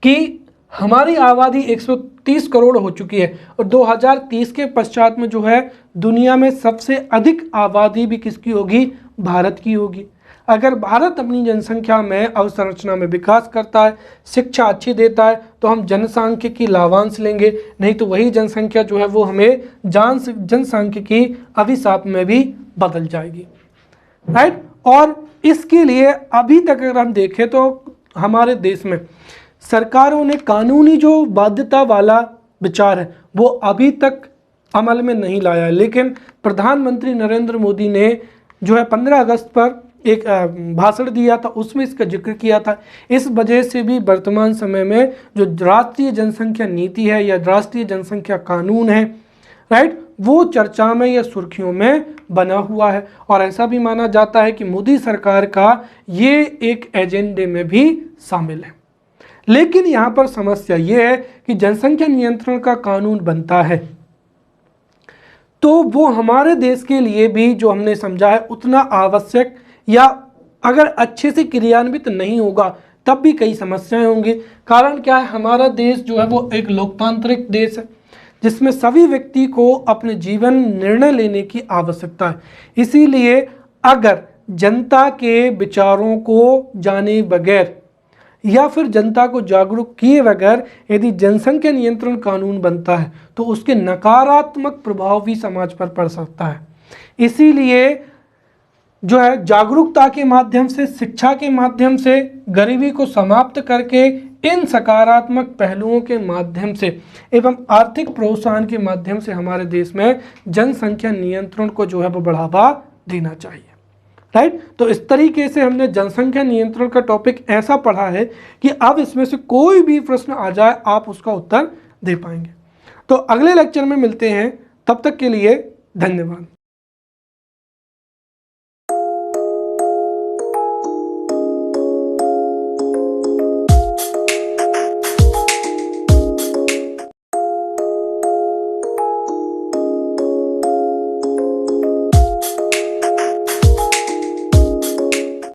कि हमारी आबादी 130 करोड़ हो चुकी है और 2030 के पश्चात में जो है दुनिया में सबसे अधिक आबादी भी किसकी होगी, भारत की होगी। अगर भारत अपनी जनसंख्या में अवसंरचना में विकास करता है, शिक्षा अच्छी देता है, तो हम जनसांख्यिकी लाभांश लेंगे, नहीं तो वही जनसंख्या जो है वो हमें जनसांख्यिकी अभिशाप में भी बदल जाएगी, राइट। और इसके लिए अभी तक अगर हम देखें तो हमारे देश में सरकारों ने कानूनी जो बाध्यता वाला विचार है वो अभी तक अमल में नहीं लाया है, लेकिन प्रधानमंत्री नरेंद्र मोदी ने जो है 15 अगस्त पर एक भाषण दिया था, उसमें इसका जिक्र किया था। इस वजह से भी वर्तमान समय में जो राष्ट्रीय जनसंख्या नीति है या राष्ट्रीय जनसंख्या कानून है, राइट, वो चर्चा में या सुर्खियों में बना हुआ है। और ऐसा भी माना जाता है कि मोदी सरकार का ये एक एजेंडे में भी शामिल है। लेकिन यहाँ पर समस्या ये है कि जनसंख्या नियंत्रण का कानून बनता है तो वो हमारे देश के लिए भी जो हमने समझा है उतना आवश्यक, या अगर अच्छे से क्रियान्वित नहीं होगा तब भी कई समस्याएं होंगी। कारण क्या है, हमारा देश जो है वो एक लोकतांत्रिक देश है, जिसमें सभी व्यक्ति को अपने जीवन निर्णय लेने की आवश्यकता है। इसीलिए अगर जनता के विचारों को जाने बगैर या फिर जनता को जागरूक किए बगैर यदि जनसंख्या नियंत्रण कानून बनता है तो उसके नकारात्मक प्रभाव भी समाज पर पड़ सकता है। इसीलिए जो है जागरूकता के माध्यम से, शिक्षा के माध्यम से, गरीबी को समाप्त करके इन सकारात्मक पहलुओं के माध्यम से एवं आर्थिक प्रोत्साहन के माध्यम से हमारे देश में जनसंख्या नियंत्रण को जो है वो बढ़ावा देना चाहिए। राइट, तो इस तरीके से हमने जनसंख्या नियंत्रण का टॉपिक ऐसा पढ़ा है कि अब इसमें से कोई भी प्रश्न आ जाए आप उसका उत्तर दे पाएंगे। तो अगले लेक्चर में मिलते हैं, तब तक के लिए धन्यवाद।